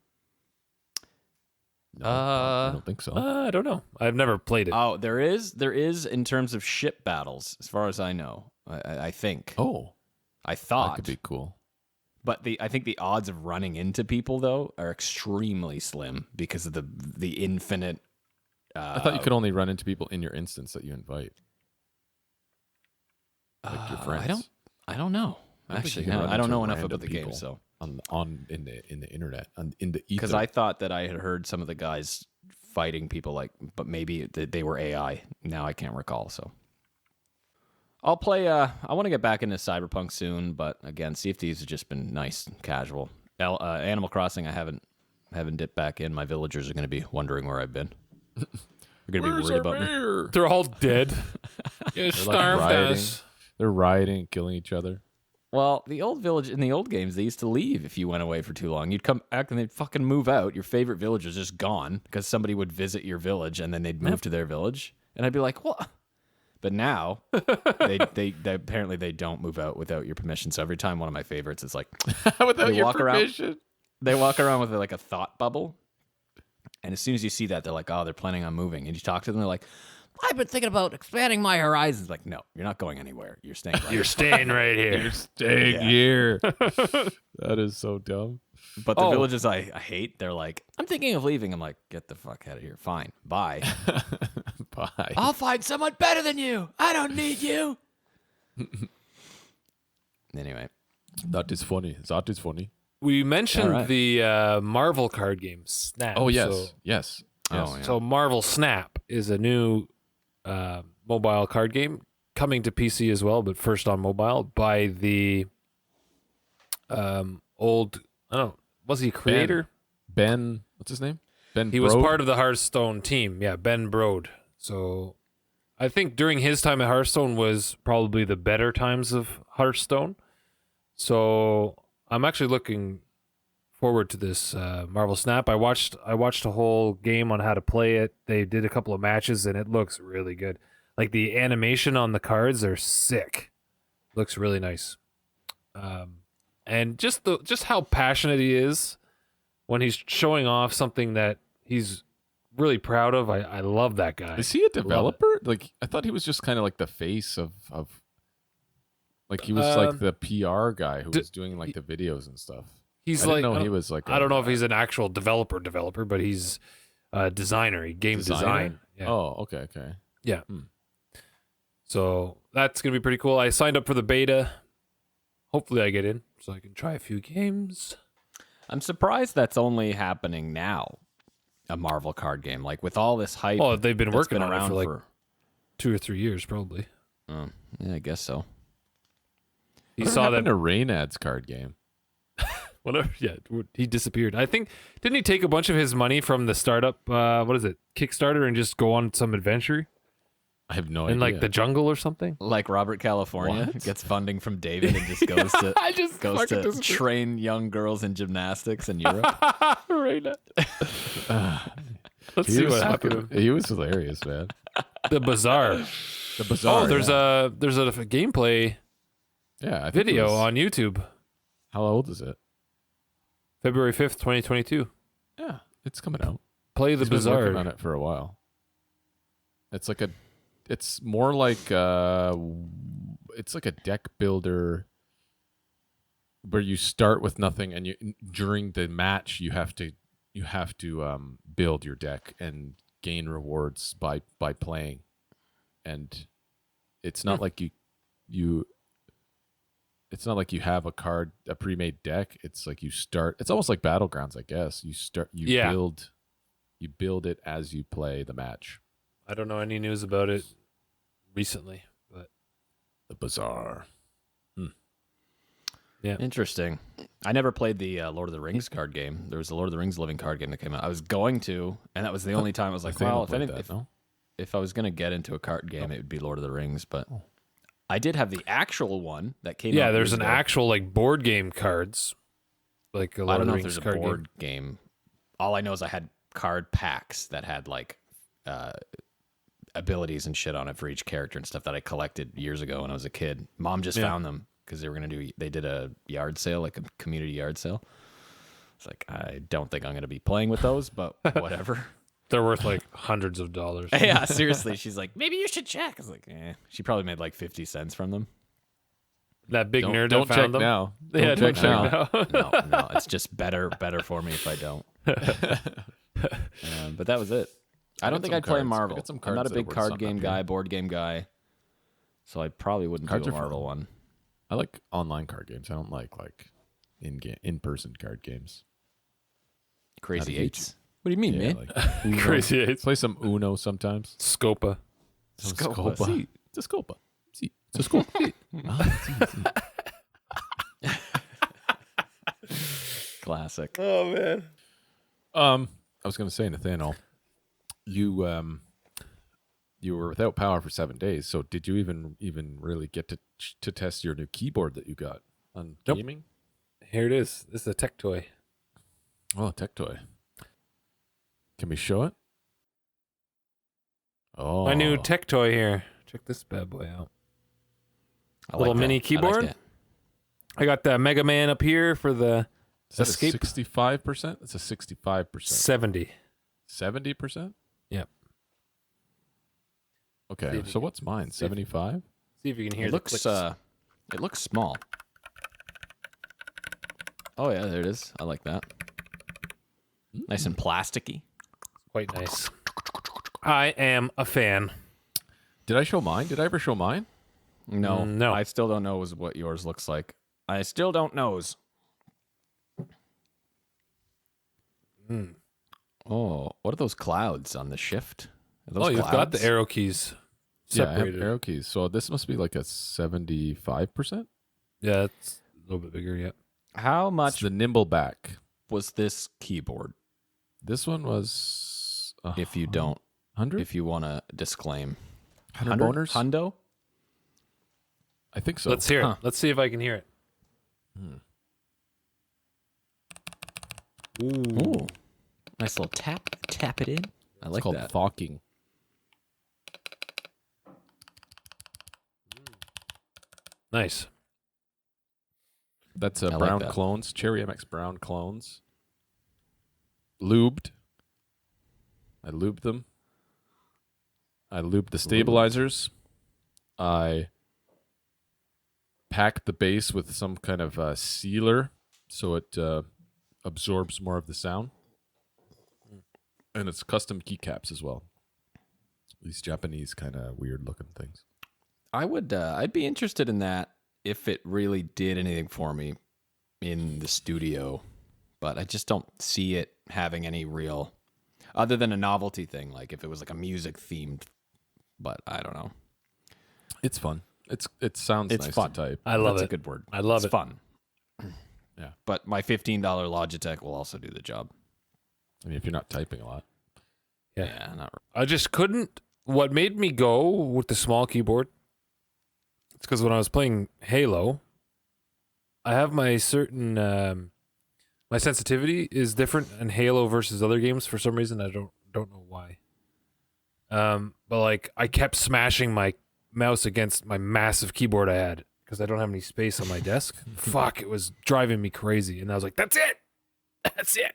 No, I don't think so. I don't know. I've never played it. Oh, there is in terms of ship battles, as far as I know. I think. Oh, I that thought. could be cool. But I think the odds of running into people though are extremely slim because of the infinite. I thought you could only run into people in your instance that you invite, like your friends. I don't know. I don't think Actually, you can no, run I don't into know enough random about the game, people. so on in the internet, in the ether. because I thought that I had heard some of the guys fighting people but maybe they were AI. Now I can't recall. So I'll play. I want to get back into Cyberpunk soon, but again, Sea of Thieves has just been nice and casual. Animal Crossing, I haven't dipped back in. My villagers are going to be wondering where I've been. They're going to be worried about me. They're all dead. You starved rioting. us. They're rioting, killing each other. Well, the old village in the old games, they used to leave if you went away for too long. You'd come back and they'd fucking move out. Your favorite village was just gone because somebody would visit your village and then they'd move to their village. And I'd be like, what? But now they apparently they don't move out without your permission. So every time one of my favorites is like Without They your walk around- permission. they walk around with like a thought bubble. And as soon as you see that, they're like, oh, they're planning on moving. And you talk to them, they're like, I've been thinking about expanding my horizons. Like, no, you're not going anywhere. You're staying right You're staying right here. You're staying here. That is so dumb. But the Oh. villages I hate, they're like, I'm thinking of leaving. I'm like, get the fuck out of here. Fine. Bye. Bye. I'll find someone better than you. I don't need you. Anyway. That is funny. That is funny. We mentioned All right. the Marvel card game Snap. Oh yes, So, yes. Oh, yeah. so Marvel Snap is a new mobile card game coming to PC as well, but first on mobile by the old. I don't know. Was he a creator? Ben, what's his name? Ben. He was Brode? part of the Hearthstone team. Yeah, Ben Brode. So I think during his time at Hearthstone was probably the better times of Hearthstone. So I'm actually looking forward to this Marvel Snap. I watched a whole game on how to play it. They did a couple of matches and it looks really good. Like the animation on the cards are sick. Looks really nice. And just how passionate he is when he's showing off something that he's really proud of. I love that guy. Is he a developer? Like, I thought he was just kind of like the face of like he was like the PR guy who was doing like the videos and stuff. He's I like didn't know he was like I don't know if he's an actual developer, but he's a designer. He game design. Yeah. Oh, okay. Yeah. Hmm. So that's gonna be pretty cool. I signed up for the beta. Hopefully I get in so I can try a few games. I'm surprised that's only happening now. A Marvel card game. Like with all this hype. Oh, they've been that's working been on it around for like 2 or 3 years probably. Yeah, I guess so. He What saw happened that. to Reynad's card game? Whatever. Yeah, he disappeared. I think didn't he take a bunch of his money from the startup? What is it? Kickstarter and just go on some adventure I have no in idea. like the jungle or something. Like Robert California What? gets funding from David and just goes to train young girls in gymnastics in Europe. Right now. Let's He see was what happened. fucking- He was hilarious, man. The Bazaar. The Bazaar. Oh, there's a gameplay yeah, I think it video was- on YouTube. How old is it? February 5th, 2022. Yeah, it's coming out. Play the He's been Bazaar. working on it for a while. It's more like it's like a deck builder where you start with nothing, and during the match you have to build your deck and gain rewards by playing. And it's not like you it's not like you have a pre-made deck. It's like you start. It's almost like Battlegrounds, I guess. Yeah. You build it as you play the match. I don't know any news about it recently, but The Bazaar. Interesting. I never played the Lord of the Rings card game. There was a Lord of the Rings living card game that came out. I was going to, and that was the only time I was like, Nathaniel well, played that, no? if I was going to get into a card game, it would be Lord of the Rings. But I did have the actual one that came out. yeah, there's years an ago. actual like board game cards, like a I Lord don't of know the if Rings there's a card board game. game. All I know is I had card packs that had like abilities and shit on it for each character and stuff that I collected years ago when I was a kid. Mom just found them because they did a yard sale, like a community yard sale. It's like, I don't think I'm going to be playing with those, but whatever. They're worth like hundreds of dollars. Yeah, seriously. She's like, maybe you should check. I was like, She probably made like 50 cents from them. That big nerd Don't that check found them. now. Yeah, Don't check now. No, it's just better for me if I don't. But that was it. I don't got think some I'd play cards. I Marvel. got some I'm not cards a that big are worth card something game up guy, here. board game guy. So I probably wouldn't Cards do a are Marvel fun. one. I like online card games. I don't like in-person card games. Crazy Not a Eights. What do you mean, Yeah, man? like Uno. Crazy Eights. Play some Uno sometimes. Scopa. Some Scopa. Scopa. It's a Scopa. See, it's a Scopa. Classic. Oh man. I was going to say, Nathaniel, you were without power for 7 days. So did you even really get to test your new keyboard that you got on Nope. gaming? Here it is. This is a tech toy. Oh, tech toy. Can we show it? Oh, My new tech toy here. Check this bad boy out. I Little like mini that. keyboard? I like I got the Mega Man up here for the Is that Escape. 65%? It's a 65%. 70. 70%? Yep. Okay, See if so you what's mine? 75? See if you can that. hear It the looks clicks. it looks small. Oh yeah, there it is. I like that. Nice and plasticky. Quite nice. I am a fan. Did I show mine? Did I ever show mine? No, No. I still don't know what yours looks like. I still don't knows. Oh, what are those clouds on the shift? Are those Oh, you've got the clouds? arrow keys Yeah, I have separated. arrow keys. So this must be like a 75%? Yeah, it's a little bit bigger. Yeah. How It's much the nimble back. was this keyboard? This one was If you don't, 100? if you want to disclaim, 100 boners? Hundo. I think so. Let's hear Huh. it. Let's see if I can hear it. Ooh, nice little tap it in. I It's like called that. thawking. Nice. That's I like brown that. clones, Cherry MX brown clones. Lubed. I lubed them. I lubed the stabilizers. I packed the base with some kind of sealer so it absorbs more of the sound. And it's custom keycaps as well. These Japanese kind of weird looking things. I would. I'd be interested in that if it really did anything for me in the studio, but I just don't see it having any real, other than a novelty thing. Like if it was like a music themed, but I don't know. It's fun. It sounds It's nice fun. to type. I love That's it. a good word. I love it's it. fun. Yeah. But my $15 Logitech will also do the job. I mean, if you're not typing a lot. Yeah. Not I just couldn't. What made me go with the small keyboard? It's because when I was playing Halo, I have my certain my sensitivity is different in Halo versus other games for some reason. I don't know why. But like I kept smashing my mouse against my massive keyboard I had because I don't have any space on my desk. Fuck, it was driving me crazy, and I was like, "That's it, that's it."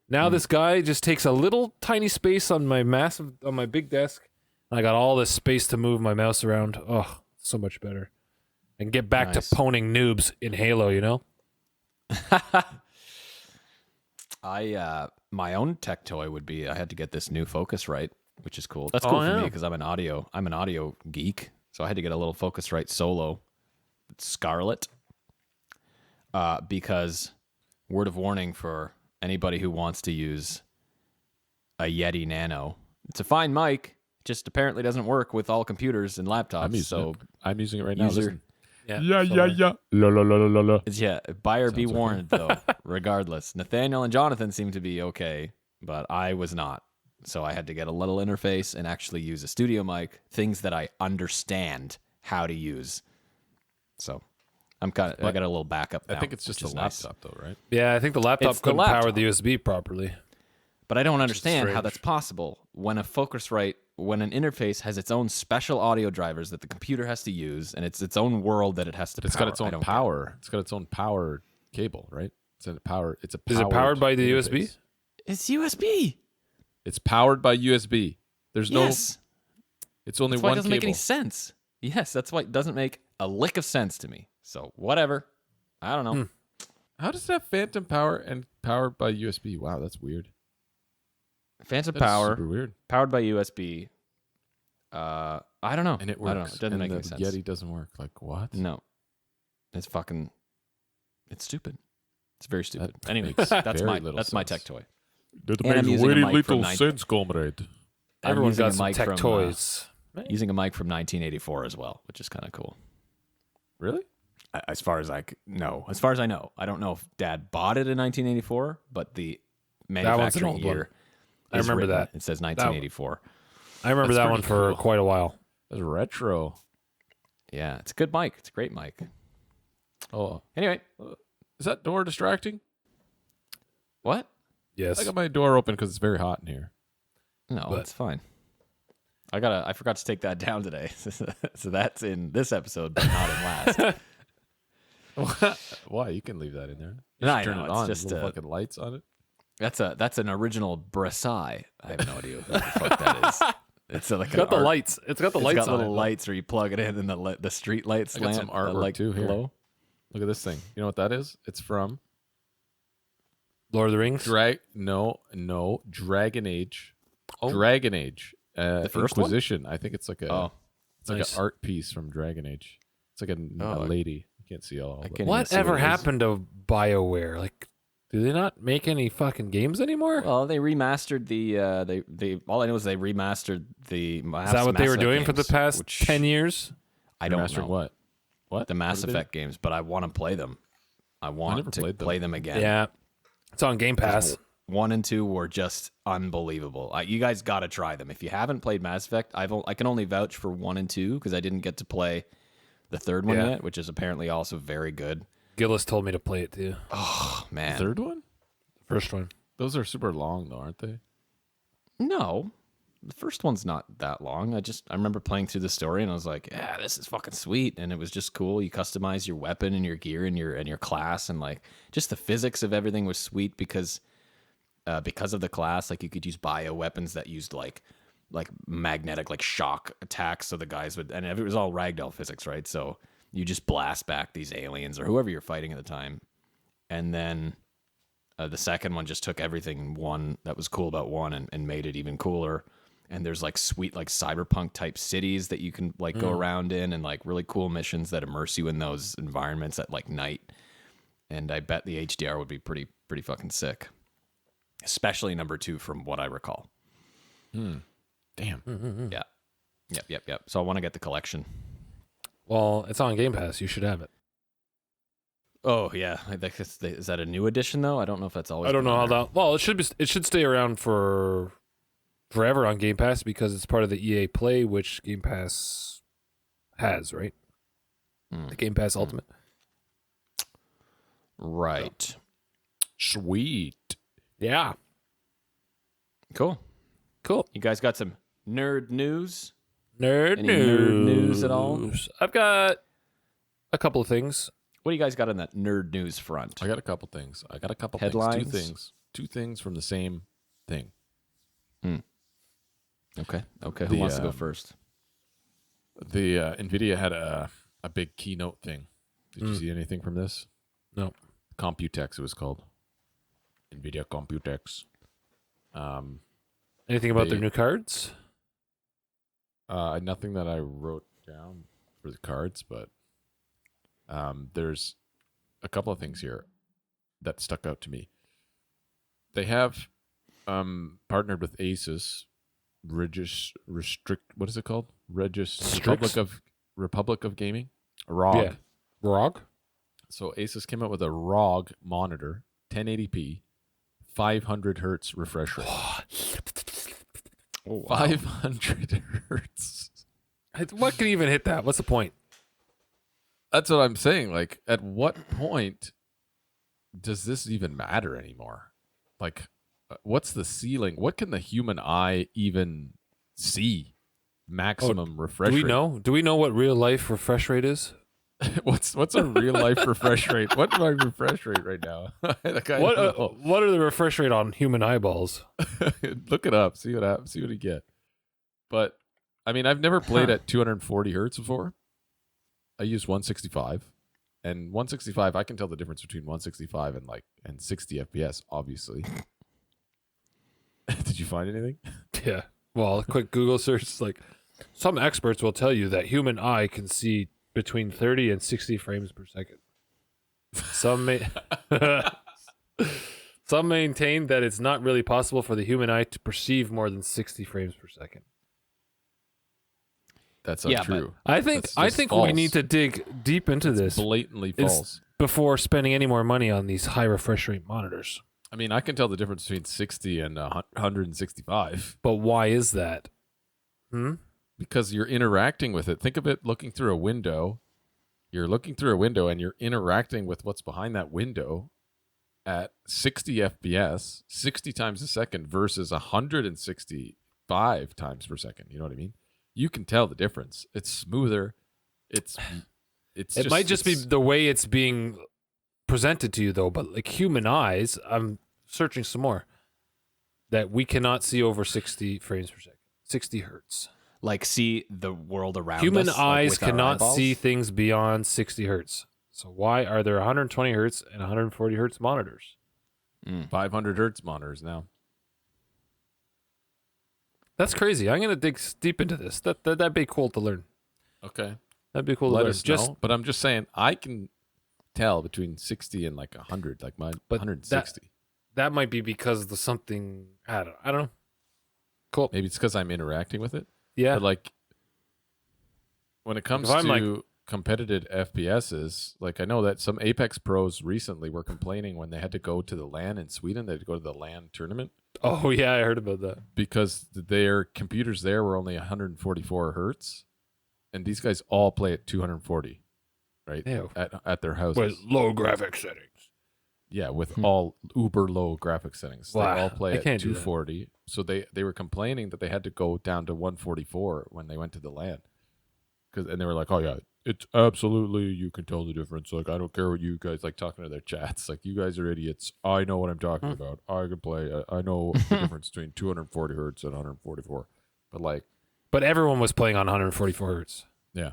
Now this guy just takes a little tiny space on my big desk, and I got all this space to move my mouse around. Oh, so much better. And get back Nice. to poning noobs in Halo, you know? My own tech toy would be I had to get this new Focusrite, which is cool. That's Oh, cool for yeah. me because I'm an audio geek. So I had to get a little Focusrite Solo Scarlet. Because word of warning for anybody who wants to use a Yeti Nano. It's a fine mic, just apparently doesn't work with all computers and laptops. I'm using it right now. user- Listen. Yeah. Yeah. La la la la la. Yeah, buyer be Sounds okay. warned, though, regardless. Nathaniel and Jonathan seemed to be okay, but I was not. So I had to get a little interface and actually use a studio mic, things that I understand how to use. So I got a little backup now, I think it's just which the is nice. laptop, though, right? Yeah, I think the laptop It's the couldn't power laptop. the USB properly. But I don't understand how strange. that's possible when when an interface has its own special audio drivers that the computer has to use, and it's its own world that it has to It's power. got its I own don't get it. power. It's got its own power cable, right? It's a power. It's a. Is it powered by the interface. USB? It's USB. It's powered by USB. There's no. Yes. It's only That's why one it doesn't cable. make any sense. Yes, that's why it doesn't make a lick of sense to me. So whatever. I don't know. How does that phantom power and powered by USB? Wow, that's weird. Phantom That is power, super weird. powered by USB. I don't know. And it I don't know. works. It doesn't and make the any sense. Yeti doesn't work. Like what? No. It's stupid. It's very stupid. That Anyways, makes that's very my little tech sense. toy. That And I'm makes using a very mic from little sense, comrade. I'm Everyone's using got a some mic tech from, toys. Using a mic from 1984 as well, which is kind of cool. Really? As far as I know, I don't know if Dad bought it in 1984, but the one's an manufacturing old one. year. I is remember written. that. It says 1984. I remember That's that one pretty for cool. quite a while. That's retro. Yeah, it's a good mic. It's a great mic. Oh, Anyway, is that door distracting? what? Yes. I got my door open because it's very hot in here. No, But- it's fine. I forgot to take that down today, so that's in this episode, but not in last. Why? You can leave that in there. You No, should I turn know, it it's on. just, Little fucking lights on it. That's an original Brasai. I have no idea what the fuck that is. It's like It's got the lights. It's got the It's lights got on little it. lights where you plug it in, and the street lights I got some artwork like too here. glow. Look at this thing. You know what that is? It's from Lord of the Rings. No, Dragon Age. Dragon Age. The first one? Inquisition. I think it's like a Oh, it's like nice. an art piece from Dragon Age. It's like a Oh, lady. You can't see all. I but- can't even see Whatever what it is. happened to BioWare? Like, do they not make any fucking games anymore? Well, they remastered the they all I know is they remastered the Is that what they were doing for the past 10 years? I don't Remastered know what? What? the Mass What did they- Effect games, but I want to play them. I want never to played them. play them again. Yeah. It's on Game Pass. 1 and 2 were just unbelievable. You guys got to try them. If you haven't played Mass Effect, I can only vouch for 1 and 2 because I didn't get to play the third one Yeah. yet, which is apparently also very good. Gillis told me to play it too. Oh man, Third one? First one. Those are super long though, aren't they? no, the first one's not that long. I remember playing through the story and I was like, yeah, this is fucking sweet, and it was just cool. You customize your weapon and your gear and your class, and like just the physics of everything was sweet because of the class. Like you could use bio weapons that used like magnetic like shock attacks, so the guys would, and it was all ragdoll physics, right? So you just blast back these aliens or whoever you're fighting at the time, and then the second one just took everything one that was cool about one and made it even cooler. And there's like sweet like cyberpunk type cities that you can like go around in, and like really cool missions that immerse you in those environments at like night. And I bet the HDR would be pretty fucking sick, especially number 2 from what I recall. Damn. Yeah. Yep. So I want to get the collection. Well, it's on Game Pass. You should have it. Oh yeah, I think is that a new edition though? I don't know if that's always. I don't been know how on there. that. Well, it should be. It should stay around for forever on Game Pass because it's part of the EA Play, which Game Pass has, right? The Game Pass Ultimate. Right. Sweet. Yeah. Cool. Cool. You guys got some nerd news? Nerd Any news. nerd news at all? I've got a couple of things. What do you guys got on that nerd news front? I got a couple things. I got a couple Headlines? things. Two things from the same thing. Okay. Who wants to go first? The Nvidia had a big keynote thing. Did you see anything from this? No. Computex, it was called. Nvidia Computex. Anything about their They- new cards? Nothing that I wrote down for the cards, but there's a couple of things here that stuck out to me. They have partnered with Asus, what is it called? Republic of Gaming, ROG. Yeah. ROG? So Asus came out with a ROG monitor, 1080p, 500 hertz refresh rate. Oh, wow. 500 hertz. What can even hit that? What's the point? That's what I'm saying. Like, at what point does this even matter anymore? Like, what's the ceiling? What can the human eye even see? Maximum refresh Do we rate. know? Do we know what real life refresh rate is? What's a real life refresh rate? What's my refresh rate right now? Like, I don't know. What are the refresh rate on human eyeballs? Look it up. See what happens. See what you get. But I mean, I've never played at 240 hertz before. I use 165, and 165. I can tell the difference between 165 and 60 FPS. Obviously. Did you find anything? Yeah. Well, a quick Google search is like some experts will tell you that human eye can see between 30 and 60 frames per second. Some some maintain that it's not really possible for the human eye to perceive more than 60 frames per second. That's Yeah, untrue. I think That's I just think false. we need to dig deep into this Blatantly It's- false. before spending any more money on these high refresh rate monitors. I mean, I can tell the difference between 60 and 165 But why is that? because you're interacting with it. Think of it looking through a window. You're looking through a window and you're interacting with what's behind that window at 60 FPS, 60 times a second versus 165 times per second. You know what I mean? You can tell the difference. It's smoother. It Might just be the way it's being presented to you, though. But like human eyes, I'm searching some more that we cannot see over 60 frames per second, 60 hertz. Like see the world around Human us, like, eyes with our cannot eyeballs? see things beyond 60 hertz. So why are there 120 hertz and 140 hertz monitors? 500 hertz monitors now. That's crazy. I'm gonna dig deep into this. That'd be cool to learn. Okay. That'd be cool to Let learn. us know. But I'm just saying, I can tell between 60 and like 100, like my But 160. that might be because of the something. I don't know. Cool. Maybe it's because I'm interacting with it. Yeah. But like, when it comes If I'm, to competitive FPSs, like I know that some Apex pros recently were complaining when they had to go to the LAN in Sweden, they had to go to the LAN tournament Oh yeah, I heard about that. because their computers there were only 144 hertz, and these guys all play at 240, right? Ew. At their houses. With low graphic settings. Yeah, with all uber low graphic settings. Wow, They all play I at can't do that. 240. So they were complaining that they had to go down to 144 when they went to the LAN. And they were like, "Oh yeah, it's absolutely, you can tell the difference. Like, I don't care what you guys like talking to their chats. Like, you guys are idiots. I know what I'm talking about. I can play. I know the difference between 240 hertz and 144. But like, But everyone was playing on 144 hertz. yeah.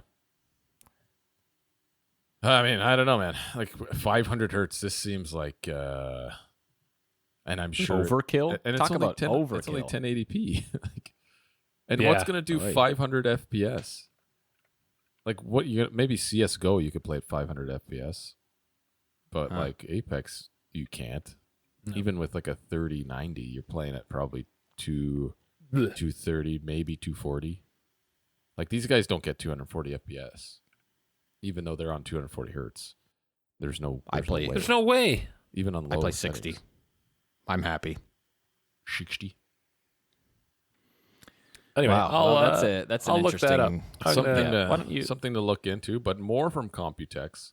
I mean, I don't know, man. Like 500 hertz. This seems like, and I'm sure Overkill? And Talk it's only about 10, overkill. It's only 1080p. Like, and Yeah. what's gonna do Right. 500 FPS? Like, what you maybe CS:GO you could play at 500 FPS, but Huh. like Apex you can't. No. Even with like a 3090, you're playing at probably 230, maybe 240. Like these guys don't get 240 FPS. even though they're on 240 hertz. There's no way. There's no way. Even on low I play 60. settings. I'm happy. 60. Anyway, Wow. Well, that's an I'll look that up. interesting. Why don't you? Something to look into, but more from Computex.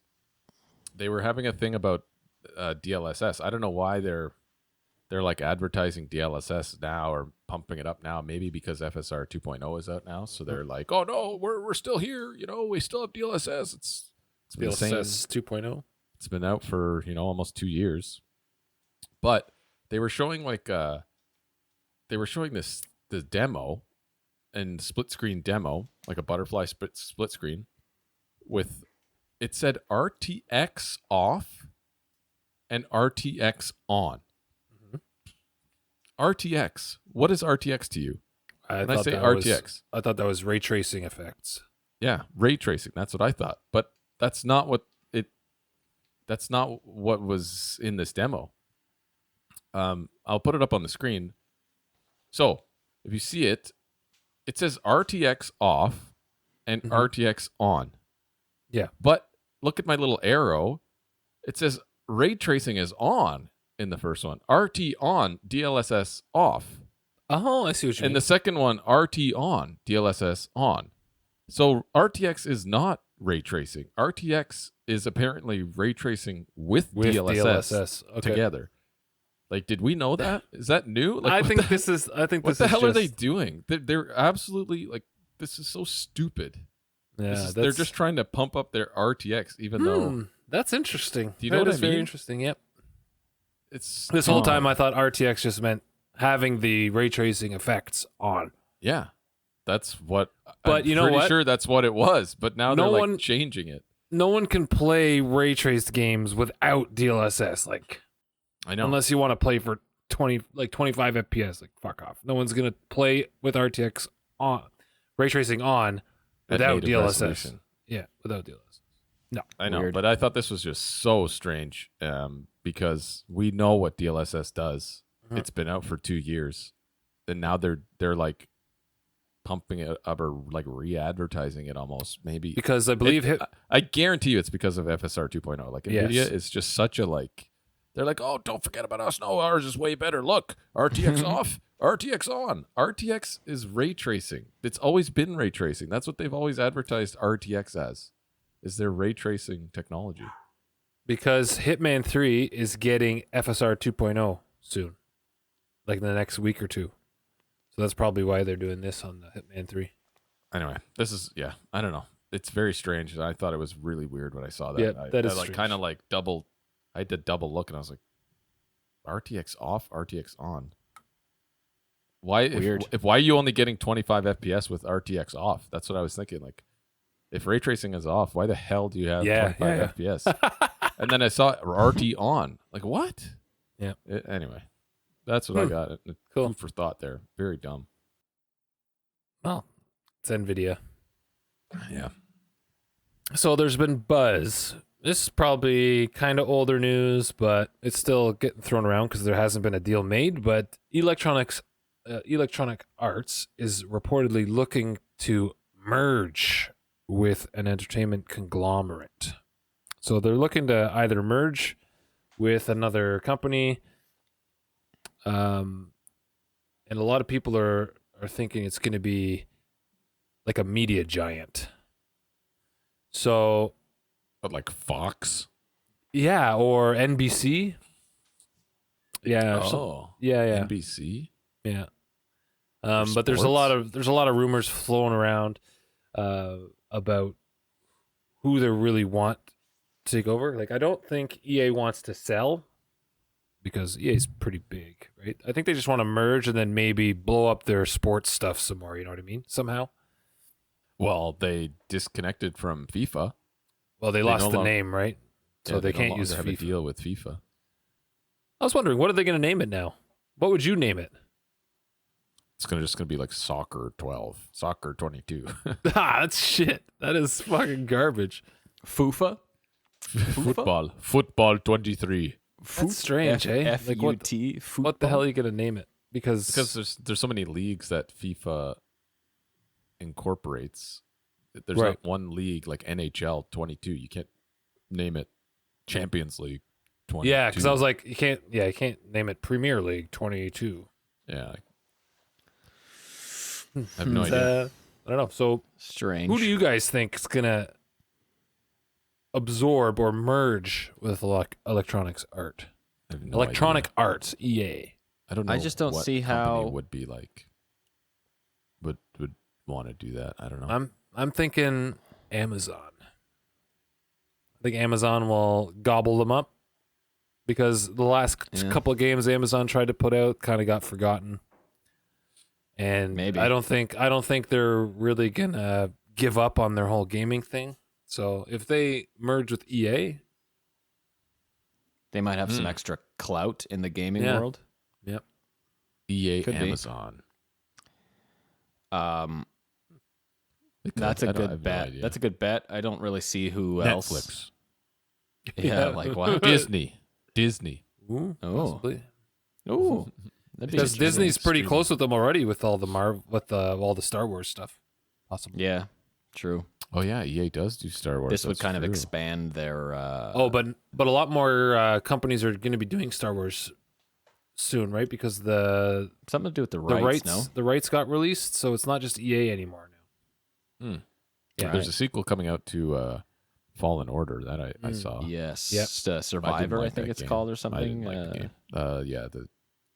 They were having a thing about DLSS. I don't know why they're like advertising DLSS now or pumping it up now. Maybe because FSR 2.0 is out now, so they're like, "Oh no, we're still here. We still have DLSS." It's been DLSS 2.0. It's been out for almost 2 years, but they were showing the demo and split screen demo, like a butterfly split screen with, it said RTX off and RTX on. RTX. What is RTX to you? When I say RTX, I thought that was ray tracing effects. yeah, ray tracing. That's what I thought, but that's not what was in this demo. I'll put it up on the screen. So if you see it, it says RTX off and RTX on. Yeah. But look at my little arrow. It says ray tracing is on in the first one. RT on, DLSS off. Oh, I see what you mean. And the second one, RT on, DLSS on. So RTX is not ray tracing. RTX is apparently ray tracing with DLSS okay. together. Like, did we know that? Is that new? Like, I think what this is the hell are they doing? They're absolutely like, this is so stupid. Yeah, they're just trying to pump up their RTX, even though that's interesting. Do you know what I mean? Very interesting. Yep. It's this whole time I thought RTX just meant having the ray tracing effects on. Yeah, that's what. But I'm you know pretty what? sure that's what it was. But now they're like changing it. No one can play ray traced games without DLSS. Like, I know. Unless you want to play for 25 FPS, like fuck off. No one's gonna play with RTX on, ray tracing on, without DLSS. Resolution. Yeah, without DLSS. No, I know, Weird. but I thought this was just so strange because we know what DLSS does. It's been out for 2 years, and now they're like pumping it up or like re-advertising it almost. Maybe because I believe I guarantee you it's because of FSR 2.0. Like Nvidia Yes. is just such a like. They're like, oh, don't forget about us. No, ours is way better. Look, RTX off, RTX on. RTX is ray tracing. It's always been ray tracing. That's what they've always advertised RTX as, is their ray tracing technology. because Hitman 3 is getting FSR 2.0 soon, like in the next week or two. So that's probably why they're doing this on the Hitman 3. Anyway, this is, I don't know. It's very strange. And I thought it was really weird when I saw that. Yeah, that is like strange. kind of like I did double look and I was like, RTX off, RTX on. Why? Weird. If why are you only getting 25 FPS with RTX off? That's what I was thinking. Like, if ray tracing is off, why the hell do you have 25 FPS? And then I saw RT on. Like, what? Yeah. Anyway, that's what I got. Cool. Food for thought there. Very dumb. Well, it's Nvidia. Yeah. So there's been buzz. This is probably kind of older news, but it's still getting thrown around because there hasn't been a deal made. But Electronic Arts is reportedly looking to merge with an entertainment conglomerate. So they're looking to either merge with another company, and a lot of people are thinking it's going to be like a media giant. So, But like Fox? yeah, or NBC. Yeah. Yeah. NBC? Yeah. But there's a lot of rumors flowing around about who they really want to take over. Like, I don't think EA wants to sell because EA is pretty big, right? I think they just want to merge and then maybe blow up their sports stuff some more. You know what I mean? Somehow. Well, they disconnected from FIFA. Well, they lost the name, right? So Yeah, they no can't longer use have a FIFA. deal with FIFA. I was wondering, what are they going to name it now? What would you name it? It's just gonna be like Soccer 12, Soccer 22. That's shit. That is fucking garbage. Fufa? Football 23. That's strange, eh? Like what the hell are you gonna name it? Because There's so many leagues that FIFA incorporates. There's Right. not one league like NHL 22. You can't name it Champions League 22. Yeah, because I was like, you can't name it Premier League 22. Yeah. I have no idea. I don't know. So Strange. who do you guys think is gonna absorb or merge with electronics art? I have no Electronic idea. Arts, EA. I don't know. I just don't what see company how- would be like would want to do that. I don't know. I'm thinking Amazon. I think Amazon will gobble them up because the last Yeah. couple of games Amazon tried to put out kind of got forgotten. And Maybe. I don't think they're really gonna give up on their whole gaming thing. So if they merge with EA, They might have some extra clout in the gaming Yeah. world. yep. Could EA be. Amazon. They could. That's a I don't- I good have no bet. idea. That's a good bet. I don't really see who else. Netflix. Yeah, like what? Disney. Ooh, Oh. possibly. Ooh, that'd be Because interesting. Disney's pretty Streaming. close with them already with all the all the Star Wars stuff. Possibly. Yeah, true. Oh yeah, EA does do Star Wars. This would That's kind of true. expand their. But a lot more companies are going to be doing Star Wars soon, right? Because the something to do with the the rights. rights No, the rights got released, so it's not just EA anymore now. Hmm. Yeah. There's a sequel coming out to Fallen Order that I Mm. saw. yes, Yep. Survivor. I like think that it's game. called or I something. didn't like the game. Yeah, the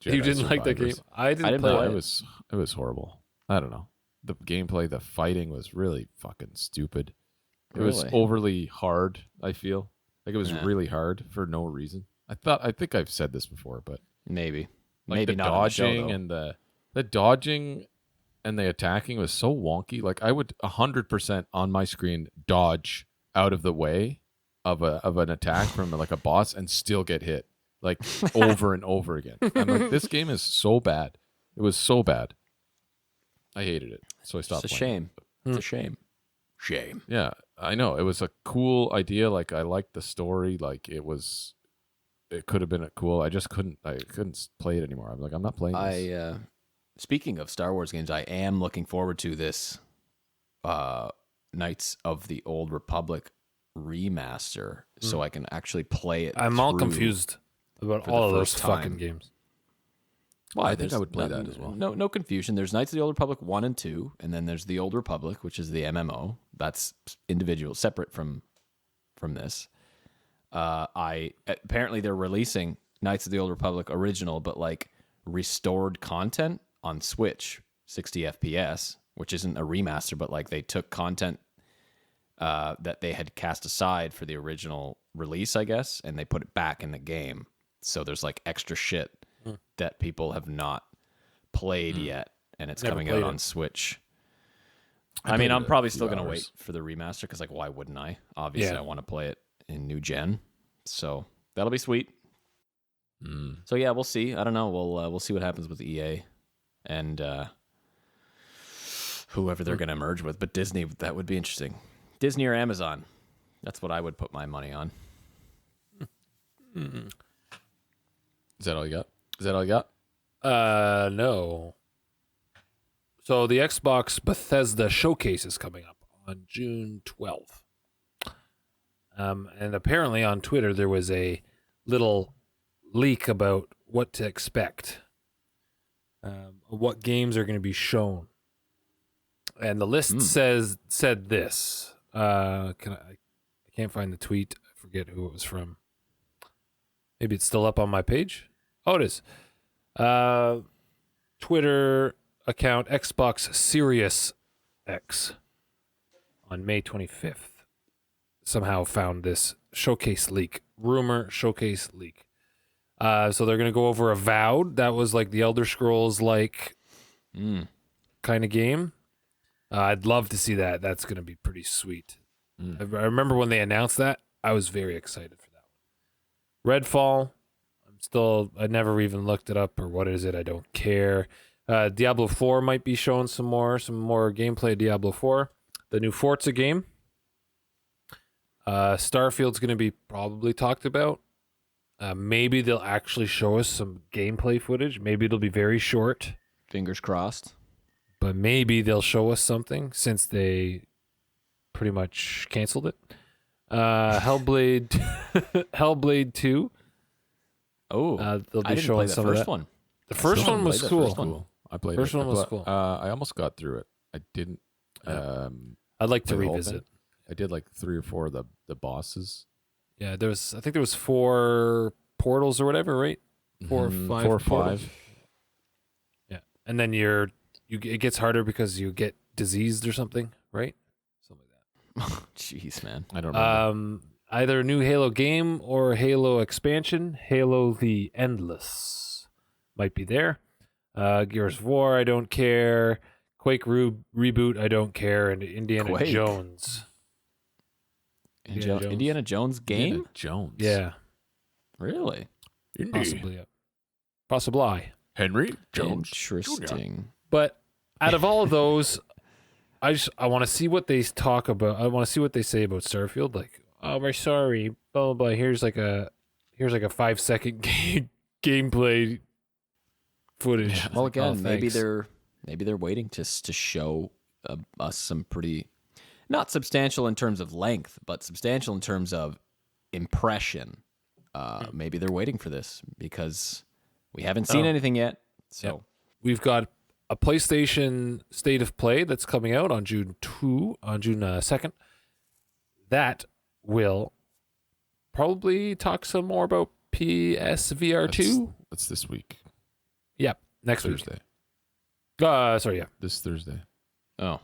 You Jedi didn't like that game? Survivors. I didn't, I didn't play play it. It was horrible. I don't know. The gameplay, the fighting was really fucking stupid. It was Really? overly hard, I feel. Like it was Yeah. really hard for no reason. I think I've said this before, but Maybe, like maybe the not on the show, dodging though. and the dodging and the attacking was so wonky. Like I would 100% on my screen dodge out of the way of an attack from like a boss and still get hit like over and over again. I'm like, this game is so bad. It was so bad. I hated it, so I It's stopped. a playing. shame. It's a shame. Shame. Yeah, I know. It was a cool idea. Like I liked the story. Like it could have been cool. I just couldn't play it anymore. I'm like, I'm not playing this. Speaking of Star Wars games, I am looking forward to this Knights of the Old Republic remaster, so I can actually play it. I'm all through. confused about for the all of those first fucking time. games. Well, I think There's I would play no- that as well. No confusion. There's Knights of the Old Republic 1 and 2, and then there's the Old Republic, which is the MMO. That's individual, separate from this. Apparently they're releasing Knights of the Old Republic original, but like restored content on Switch, 60 FPS, which isn't a remaster, but like they took content that they had cast aside for the original release, I guess, and they put it back in the game. So there's like extra shit that people have not played yet, and it's Never coming out played on it. Switch. I I mean, played I'm it a probably few still gonna hours. wait for the remaster because, like, why wouldn't I? Obviously, Yeah. I want to play it in new gen, so that'll be sweet. Mm. So yeah, we'll see. I don't know. We'll see what happens with EA and whoever they're gonna merge with. But Disney, that would be interesting. Disney or Amazon? That's what I would put my money on. Is that all you got? Is that all you got? No. So the Xbox Bethesda Showcase is coming up on June 12th. And apparently on Twitter there was a little leak about what to expect, what games are going to be shown. And the list said this. I can't find the tweet. I forget who it was from. Maybe it's still up on my page. Oh, it is. Twitter account Xbox Series X on May 25th somehow found this showcase leak, rumor showcase leak. So they're going to go over Avowed. That was like the Elder Scrolls like kind of game. I'd love to see that. That's going to be pretty sweet. I remember when they announced that, I was very excited for that one. Redfall, I never even looked it up or what is it. I don't care. Diablo 4 might be showing some more gameplay of Diablo 4. The new Forza game. Starfield's going to be probably talked about. Maybe they'll actually show us some gameplay footage. Maybe it'll be very short, Fingers crossed. but maybe they'll show us something since they pretty much canceled it. Hellblade, Hellblade 2. Oh, They'll be I didn't showing play the some of first that. one. The first Still one haven't was played the cool. first one. I played First it. one was cool. I almost got through it. I didn't. I'd like to play the whole revisit. thing. I did like 3 or 4 of the bosses. Yeah, I think there was 4 portals or whatever, right? 4 or 5. 4 or portals. 5. Yeah, and then it gets harder because you get diseased or something, right? Something like that. Jeez, man. I don't remember. Either a new Halo game or Halo expansion. Halo the Endless might be there. Gears of War, I don't care. Quake reboot, I don't care. And Indiana Quake? Jones. Indiana Jones game? Indiana Jones. Yeah, Really? possibly. Yeah. Possibly. Henry Jones. Interesting. But out of all of those, I want to see what they talk about. I want to see what they say about Starfield. Like, oh, we're sorry, blah blah blah. Here's like a 5-second gameplay footage. Yeah. Well, again, Oh, maybe thanks. they're waiting to show us some pretty, not substantial in terms of length, but substantial in terms of impression. Maybe they're waiting for this because we haven't seen anything yet. So Yep. We've got a PlayStation State of Play that's coming out on June 2nd. That will probably talk some more about PSVR 2. That's this week. Yep, next Thursday. week. Sorry, yeah. This Thursday. oh,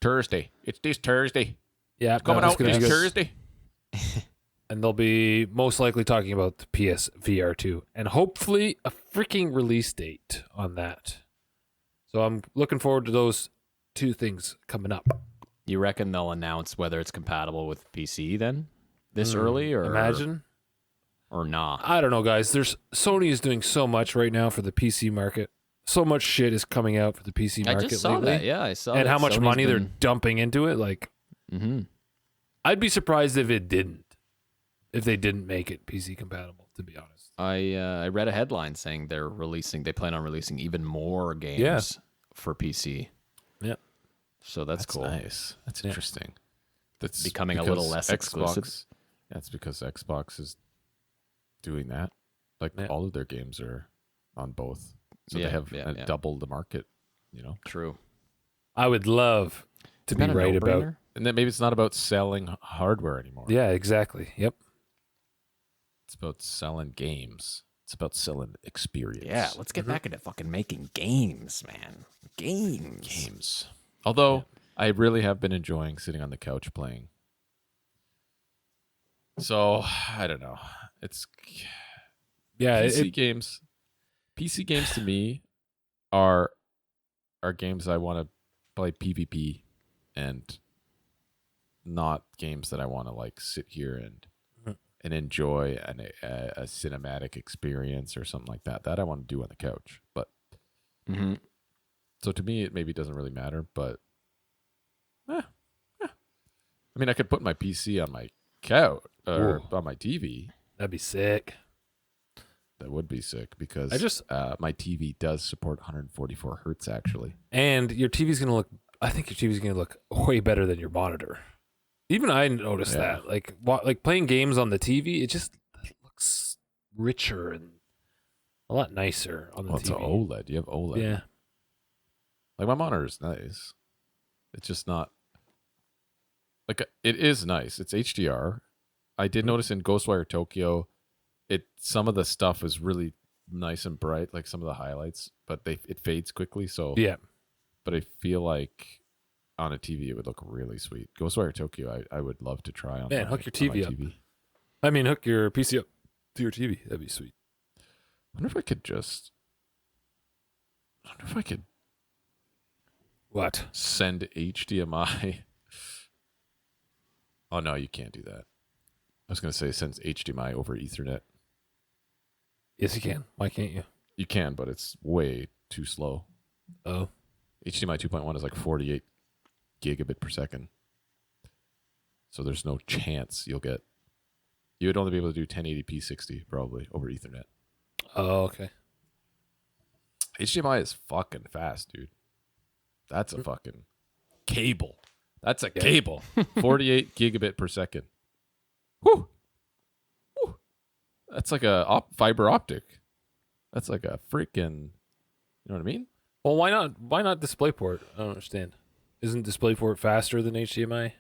Thursday. It's this Thursday. Yeah, Coming that's out gonna be this good. Thursday. And they'll be most likely talking about the PSVR 2 and hopefully a freaking release date on that. So I'm looking forward to those 2 things coming up. you reckon they'll announce whether it's compatible with PC then this early, or Imagine. or not? I don't know, guys. Sony is doing so much right now for the PC market. So much shit is coming out for the PC I market just saw lately. that. Yeah, I saw. And that how much Sony's money they're been- dumping into it. Like, Mhm. I'd be surprised if they didn't make it PC compatible, to be honest. I read a headline saying they plan on releasing even more games Yeah. for PC. Yeah. So that's cool. Nice. That's interesting. That's Becoming a because little less exclusive. That's because Xbox is doing that. Like Yeah. all of their games are on both, so Yeah, they have yeah. double the market. You know, True. I would love to Isn't be that a right about. no-brainer? and then maybe it's not about selling hardware anymore. Yeah, exactly. Yep. It's about selling games. It's about selling experience. Yeah, let's get back into fucking making games, man. Games. games. Although I really have been enjoying sitting on the couch playing. So I don't know. It's Yeah. PC games. PC games to me are games I want to play PvP and not games that I want to like sit here and enjoy a cinematic experience or something like that. That I want to do on the couch. But Mm-hmm. so to me, it maybe doesn't really matter. But I mean, I could put my PC on my couch or on my TV. That'd be sick. That would be sick because my TV does support 144 hertz actually. And your TV's gonna look. I think your TV's gonna look way better than your monitor. Even I noticed Yeah. that. Like playing games on the TV, it just looks richer and a lot nicer on the Oh, it's an TV. OLED. You have OLED. Yeah. Like my monitor is nice. It's just not like it is nice. It's HDR. I did notice in Ghostwire Tokyo, some of the stuff is really nice and bright, like some of the highlights, but it fades quickly. So Yeah. but I feel like on a TV it would look really sweet. Ghostwire Tokyo, I would love to try on. Man, my, hook your on my TV up. I mean, hook your PC up to your TV. That'd be sweet. I wonder if I could What? send HDMI. Oh no, you can't do that. I was gonna say sends HDMI over Ethernet. Yes, you can. Why can't you? You can, but it's way too slow. Oh. HDMI 2.1 is like 48 gigabit per second. So there's no chance you would only be able to do 1080p 60 probably over Ethernet. Oh, okay. HDMI is fucking fast, dude. That's a fucking cable. That's a cable. 48 gigabit per second. Whew. Whew. That's like a fiber optic. That's like a freaking, you know what I mean? Well, why not? Why not DisplayPort? I don't understand. Isn't DisplayPort faster than HDMI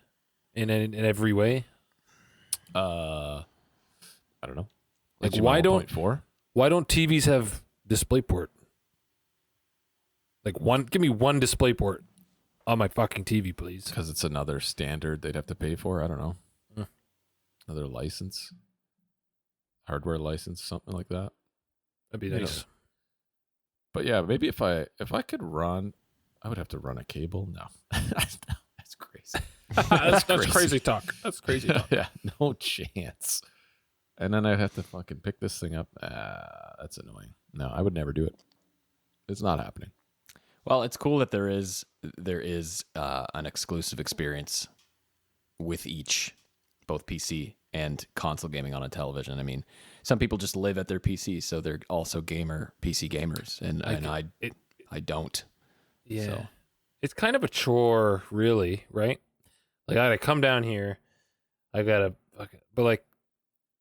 in every way? I don't know. Like HDMI why 1.4? don't TVs have DisplayPort? Like give me one DisplayPort on my fucking TV, please. Because it's another standard they'd have to pay for. I don't know. Another license, hardware license, something like that. That'd be You nice. know. But yeah, maybe if I could run, I would have to run a cable. No, that's crazy. That's crazy talk. That's crazy talk. Yeah, no chance. And then I'd have to fucking pick this thing up. That's annoying. No, I would never do it. It's not happening. Well, it's cool that there is an exclusive experience with each, both PC and console gaming on a television. I mean, some people just live at their PC, so they're also PC gamers, and I don't. Yeah, So. it's kind of a chore, really, right? Like I gotta come down here, but like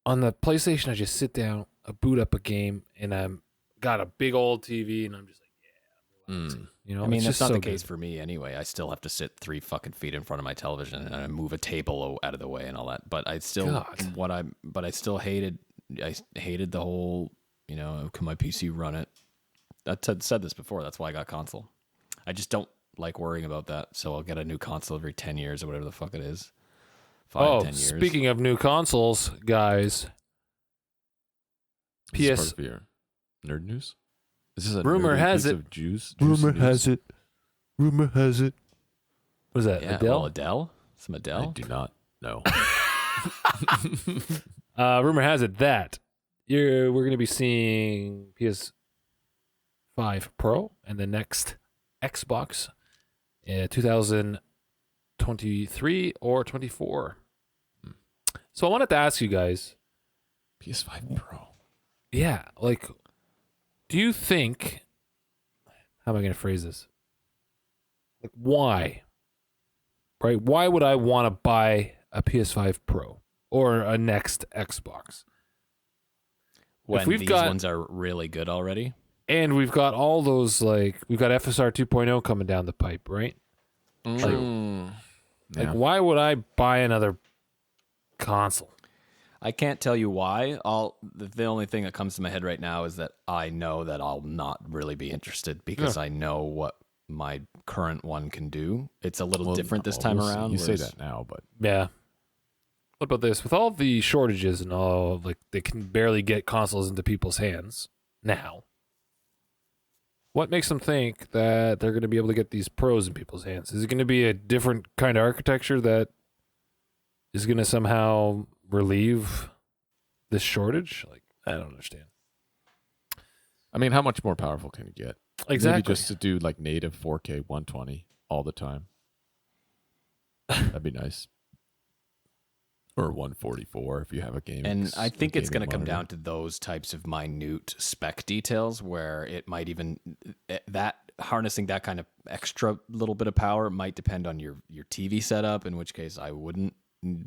on the PlayStation, I just sit down, I boot up a game, and I'm got a big old TV, and I'm just like, yeah, I'm relaxing. You know, I mean, it's that's just not so the case good. for me anyway. I still have to sit 3 fucking feet in front of my television and I move a table out of the way and all that. But I still, I still hated the whole, you know, can my PC run it? I said this before. That's why I got console. I just don't like worrying about that. So I'll get a new console every 10 years or whatever the fuck it is. 10 years. Speaking of new consoles, guys, Is this PS part of your nerd news? Is this a Rumor nerdy has piece it. of juice Rumor news? has it. Rumor has it. What is that? Yeah, Adele? well, Adele? Some I Adele? do not know. Rumor has it that we're going to be seeing PS5 Pro and the next Xbox in 2023 or 24. So I wanted to ask you guys, PS5 Pro. yeah, like, do you think, how am I going to phrase this? Like, why? Right? Why would I want to buy a PS5 Pro or a next Xbox? When we've these got- ones are really good already? And we've got all those, like, we've got FSR 2.0 coming down the pipe, right? Yeah. Like, why would I buy another console? I can't tell you why. The only thing that comes to my head right now is that I know that I'll not really be interested because I know what my current one can do. It's a little different this time around. You say that now, but Yeah. What about this? With all the shortages and all, like, they can barely get consoles into people's hands now. What makes them think that they're going to be able to get these pros in people's hands? Is it going to be a different kind of architecture that is going to somehow relieve this shortage? Like, I don't understand. I mean, how much more powerful can you get? Exactly. Maybe just to do like native 4K 120 all the time. That'd be nice. Or 144 if you have a game. And I think it's going to come down to those types of minute spec details where it might even that harnessing that kind of extra little bit of power might depend on your TV setup, in which case I wouldn't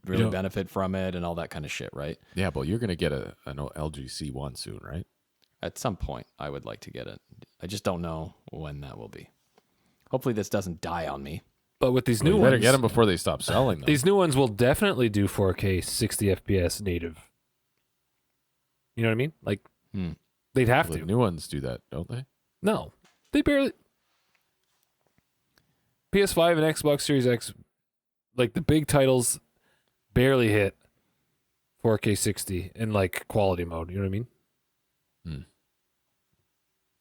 really benefit from it and all that kind of shit, right? Yeah, but you're going to get an LG C1 soon, right? At some point, I would like to get it. I just don't know when that will be. Hopefully this doesn't die on me. But with these Well, new you better ones, get them before they stop selling them. these new ones will definitely do 4K 60 FPS native. You know what I mean? Like, they'd have The to. new ones do that, don't they? No, they barely. PS5 and Xbox Series X, like the big titles, barely hit 4K 60 in like quality mode. You know what I mean?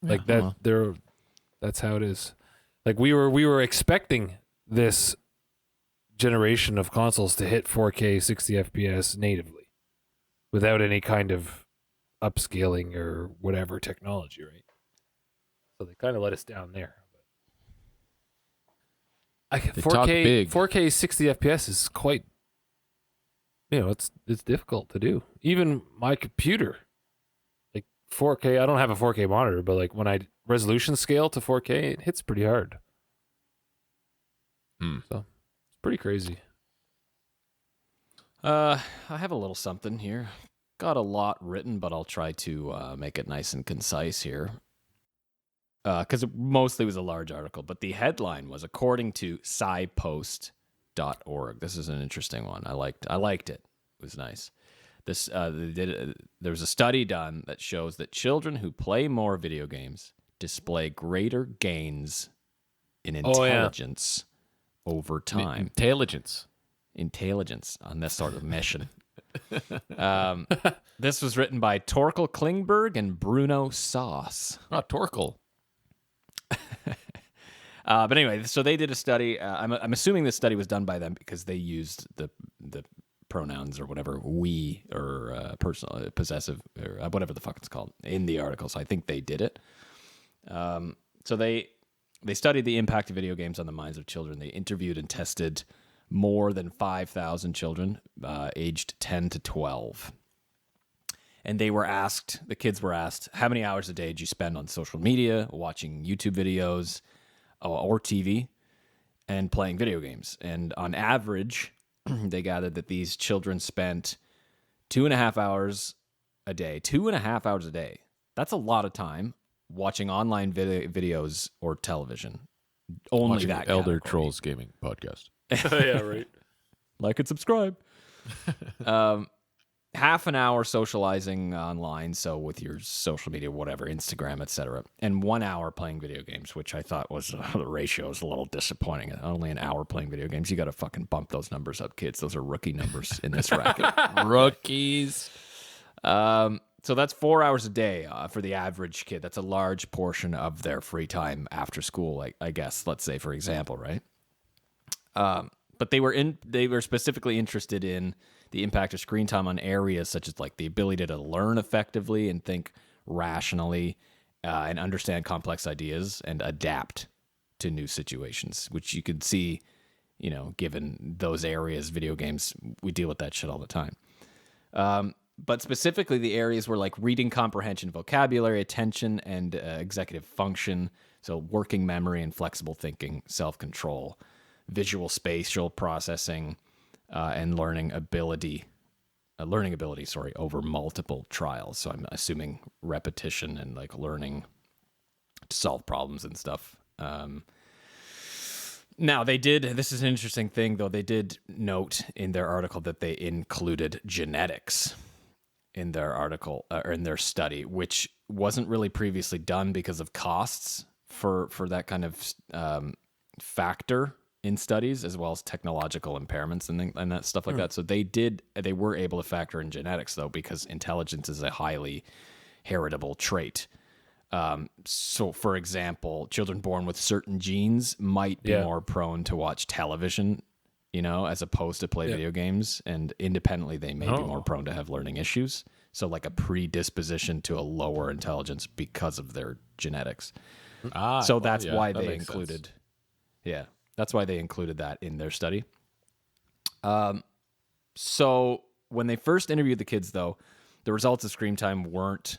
Like that. That's how it is. Like we were expecting this generation of consoles to hit 4K 60 FPS natively, without any kind of upscaling or whatever technology, right? So they kind of let us down there. 4K 60 FPS is quite, it's difficult to do. Even my computer, like 4K, I don't have a 4K monitor, but like when I resolution scale to 4K, it hits pretty hard. So it's pretty crazy. I have a little something here. Got a lot written, but I'll try to make it nice and concise here. Because it mostly was a large article, but the headline was, according to scipost.org. This is an interesting one. I liked it. It was nice. There was a study done that shows that children who play more video games display greater gains in intelligence over time. Intelligence on this sort of mission. This was written by Torkel Klingberg and Bruno Sauce. Oh, Torkel. But anyway, so they did a study. I'm assuming this study was done by them because they used the pronouns or whatever, we or personal, possessive, or whatever the fuck it's called in the article. So I think they did it. So they studied the impact of video games on the minds of children. They interviewed and tested more than 5,000 children aged 10 to 12. And the kids were asked, how many hours a day did you spend on social media, watching YouTube videos, or TV, and playing video games? And on average, they gathered that these children spent 2.5 hours a day. 2.5 hours a day. That's a lot of time watching online videos or television. Only Watching that Elder category. Trolls gaming podcast. Yeah, right. Like and subscribe. Half an hour socializing online, so with your social media, whatever, Instagram, etc., and 1 hour playing video games, which I thought was the ratio is a little disappointing. Only an hour playing video games. You got to fucking bump those numbers up, kids. Those are rookie numbers in this racket. Rookies. So that's 4 hours a day for the average kid. That's a large portion of their free time after school, I guess. Let's say, for example, right? But they were specifically interested in the impact of screen time on areas such as like the ability to learn effectively and think rationally, and understand complex ideas and adapt to new situations, which you could see, given those areas, video games, we deal with that shit all the time. But specifically the areas were like reading comprehension, vocabulary, attention, and executive function. So working memory and flexible thinking, self-control, visual spatial processing, and learning ability over multiple trials. So I'm assuming repetition and like learning to solve problems and stuff. Now this is an interesting thing though. They did note in their article that they included genetics in their article or in their study, which wasn't really previously done because of costs for that kind of factor in studies, as well as technological impairments and that stuff like that. So they were able to factor in genetics though, because intelligence is a highly heritable trait. So for example, children born with certain genes might be more prone to watch television, as opposed to play video games, and independently they may be more prone to have learning issues. So like a predisposition to a lower intelligence because of their genetics. So that's why they included. Sense. Yeah. That's why they included that in their study. So when they first interviewed the kids, though, the results of screen time weren't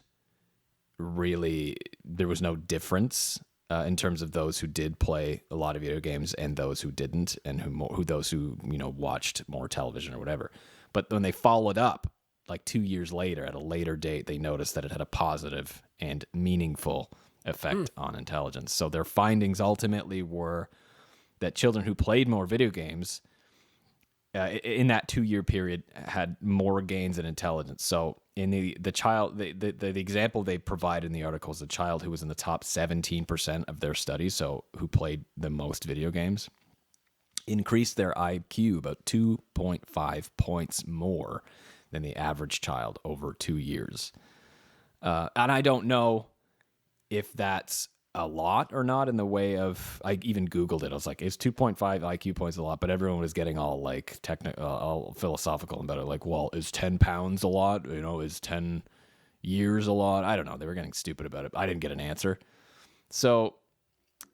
really, there was no difference in terms of those who did play a lot of video games and those who didn't, and those who watched more television or whatever. But when they followed up, like 2 years later, at a later date, they noticed that it had a positive and meaningful effect on intelligence. So their findings ultimately were that children who played more video games in that 2-year period had more gains in intelligence. So in the example they provide in the article is a child who was in the top 17% of their study, so who played the most video games, increased their IQ about 2.5 points more than the average child over 2 years. And I don't know if that's a lot or not, in the way of, I even Googled it. I was like, is 2.5 IQ points a lot? But everyone was getting all like all philosophical about it. Like, well, is 10 pounds a lot? Is 10 years a lot? I don't know. They were getting stupid about it. I didn't get an answer. So,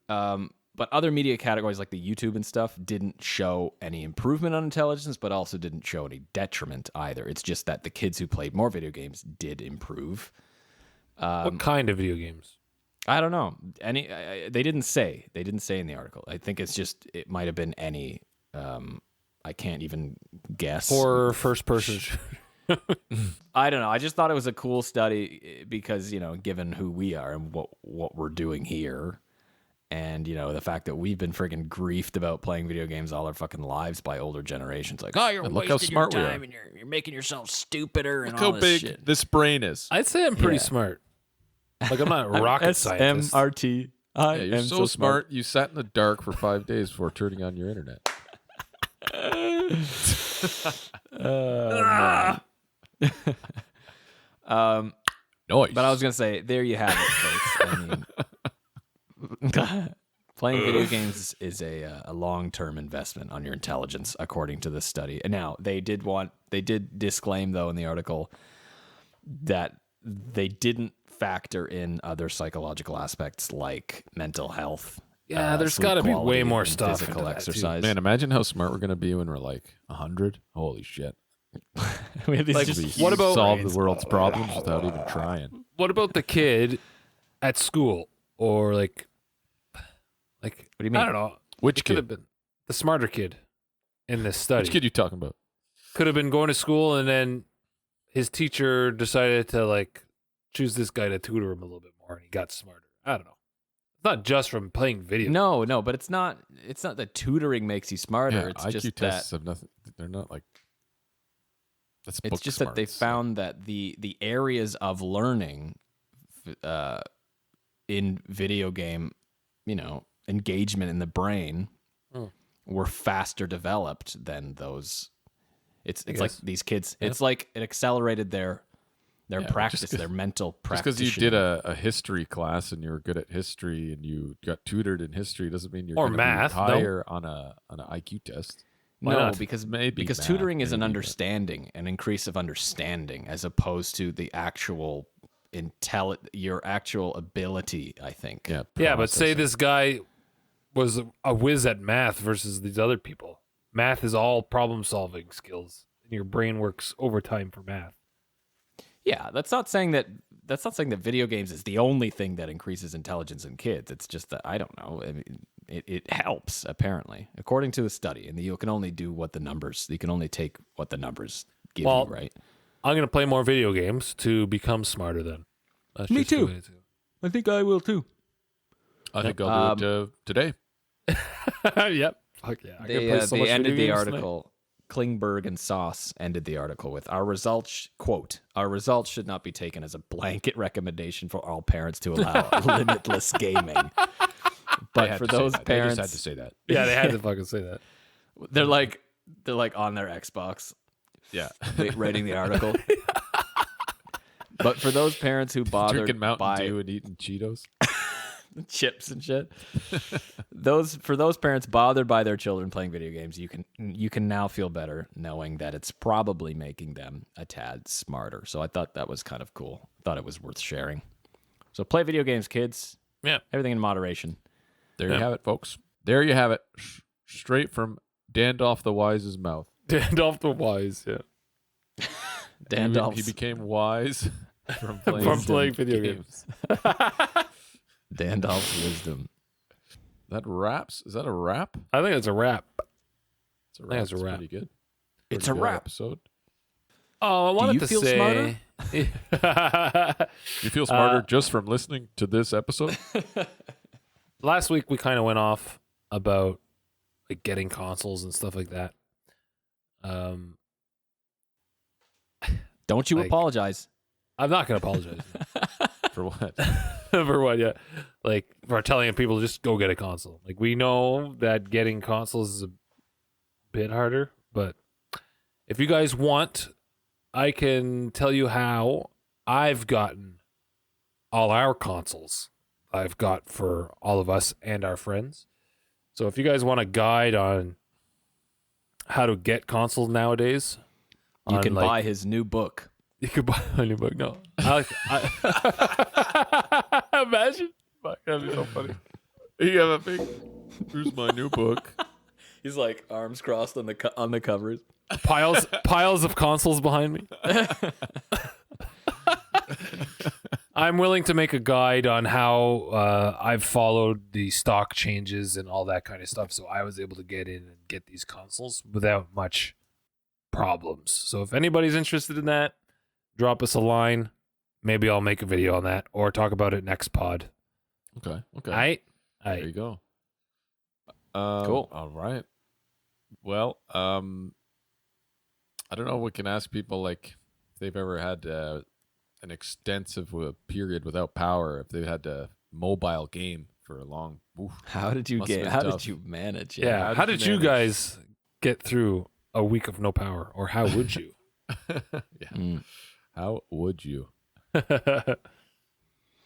but other media categories like the YouTube and stuff didn't show any improvement on intelligence, but also didn't show any detriment either. It's just that the kids who played more video games did improve. What kind of video games? I don't know. They didn't say. They didn't say in the article. I think it's just, it might have been any I can't even guess. For first person. I don't know. I just thought it was a cool study because, given who we are and what we're doing here, and, the fact that we've been friggin' griefed about playing video games all our fucking lives by older generations. Like, oh, you're look how wasting smart your we are. time and you're making yourself stupider and Look all how this big shit. this brain is. I'd say I'm pretty Yeah. smart. Like, I'm not a rocket scientist. SMRT. I Yeah, you're am so smart. You sat in the dark for 5 days before turning on your internet. Noise. But I was gonna say, there you have it, folks. I mean, playing video games is a long-term investment on your intelligence, according to this study. And now they did disclaim though in the article that they didn't factor in other psychological aspects like mental health. Yeah, there's sleep got to be quality, way more and stuff. physical into that, too. exercise. Man, imagine how smart we're gonna be when we're like 100. Holy shit! We have these Like, just what about- solve brains. the world's problems without even trying? What about the kid at school or like What do you mean? I don't know. Which It could have kid? been the smarter kid in this study. Which kid you talking about? Could have been going to school and then his teacher decided to like choose this guy to tutor him a little bit more and he got smarter. I don't know. It's not just from playing video. No, but it's not that tutoring makes you smarter. Yeah, it's IQ just tests that have nothing. They're not like. That's it's book just that they smarts. found that the areas of learning in video game, engagement in the brain Hmm. were faster developed than those. It's like guess. these kids. Yeah. It's like it accelerated their Yeah, practice, just 'cause- their mental Just practice. because you did a history class and you were good at history and you got tutored in history doesn't mean you're Or gonna math, be no. higher on an IQ test. Why no, not? because Maybe math, tutoring is an maybe, but- understanding, an increase of understanding, as opposed to the actual your actual ability. I think. Yeah. Yeah, but say processing. this guy was a whiz at math versus these other people. Math is all problem solving skills. And your brain works overtime for math. Yeah, that's not saying that video games is the only thing that increases intelligence in kids. It's just that I don't know. I mean, it helps apparently, according to the study, and you can only do what the numbers. You can only take what the numbers give Well, you, right? I'm going to play more video games to become smarter then. That's Me just the too. way to- I think I will too. I think I'll do it today. Yep. Fuck yeah. I could play so They much ended video the games tonight. article. Klingberg and Sauce ended the article with our results. Quote: "Our results should not be taken as a blanket recommendation for all parents to allow limitless gaming." But for those parents, they just had to say that. Yeah, they had to fucking say that. they're like on their Xbox, Yeah. writing the article. But for those parents who bothered Drinking Mountain by Dew and eating Cheetos. chips and shit, for those parents bothered by their children playing video games, you can now feel better knowing that it's probably making them a tad smarter. So I thought that was kind of cool. Thought it was worth sharing. So play video games, kids. Yeah. Everything in moderation. There Yeah. you have it, folks. There you have it. Straight from Dandalf the Wise's mouth. Dandalf the Wise, yeah. Dandalf's He became wise from playing, From playing video games. Dandalf's wisdom. That raps? Is that a rap? I think it's a wrap. It's a think rap. it's a It's rap. pretty good. It's Pretty a good rap. episode. Oh, I wanted you to feel say. smarter? You feel smarter just from listening to this episode? Last week we kind of went off about like getting consoles and stuff like that. Don't you Like- apologize. I'm not gonna apologize For what? for what. Yeah, like for telling people just go get a console. Like we know that getting consoles is a bit harder, but if you guys want, I can tell you how I've gotten all our consoles. I've got for all of us and our friends. So if you guys want a guide on how to get consoles nowadays, You on, can like, buy his new book. You could buy a new book. No, imagine. Fuck, that'd be so funny. You have a big. Here's my new book. He's like arms crossed on the covers. Piles of consoles behind me. I'm willing to make a guide on how I've followed the stock changes and all that kind of stuff. So I was able to get in and get these consoles without much problems. So if anybody's interested in that, drop us a line. Maybe I'll make a video on that or talk about it next pod. Okay. All There you right. go. Cool. All right. Well, I don't know. We can ask people like if they've ever had an extensive period without power. If they've had a mobile game for a long. Oof, How did you Must have get? been How tough. did you manage? Yeah. How did you manage? guys get through a week of no power? Or how would you? Yeah. Mm. How would you?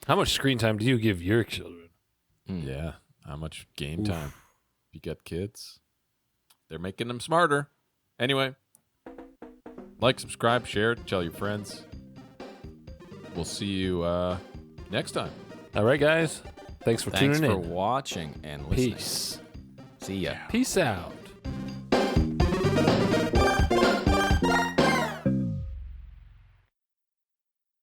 How much screen time do you give your children? Yeah. How much game Oof. time? If you get kids, they're making them smarter. Anyway, like, subscribe, share, tell your friends. We'll see you next time. All right, guys. Thanks for Thanks tuning for in. watching and listening. Peace. See ya. Peace out.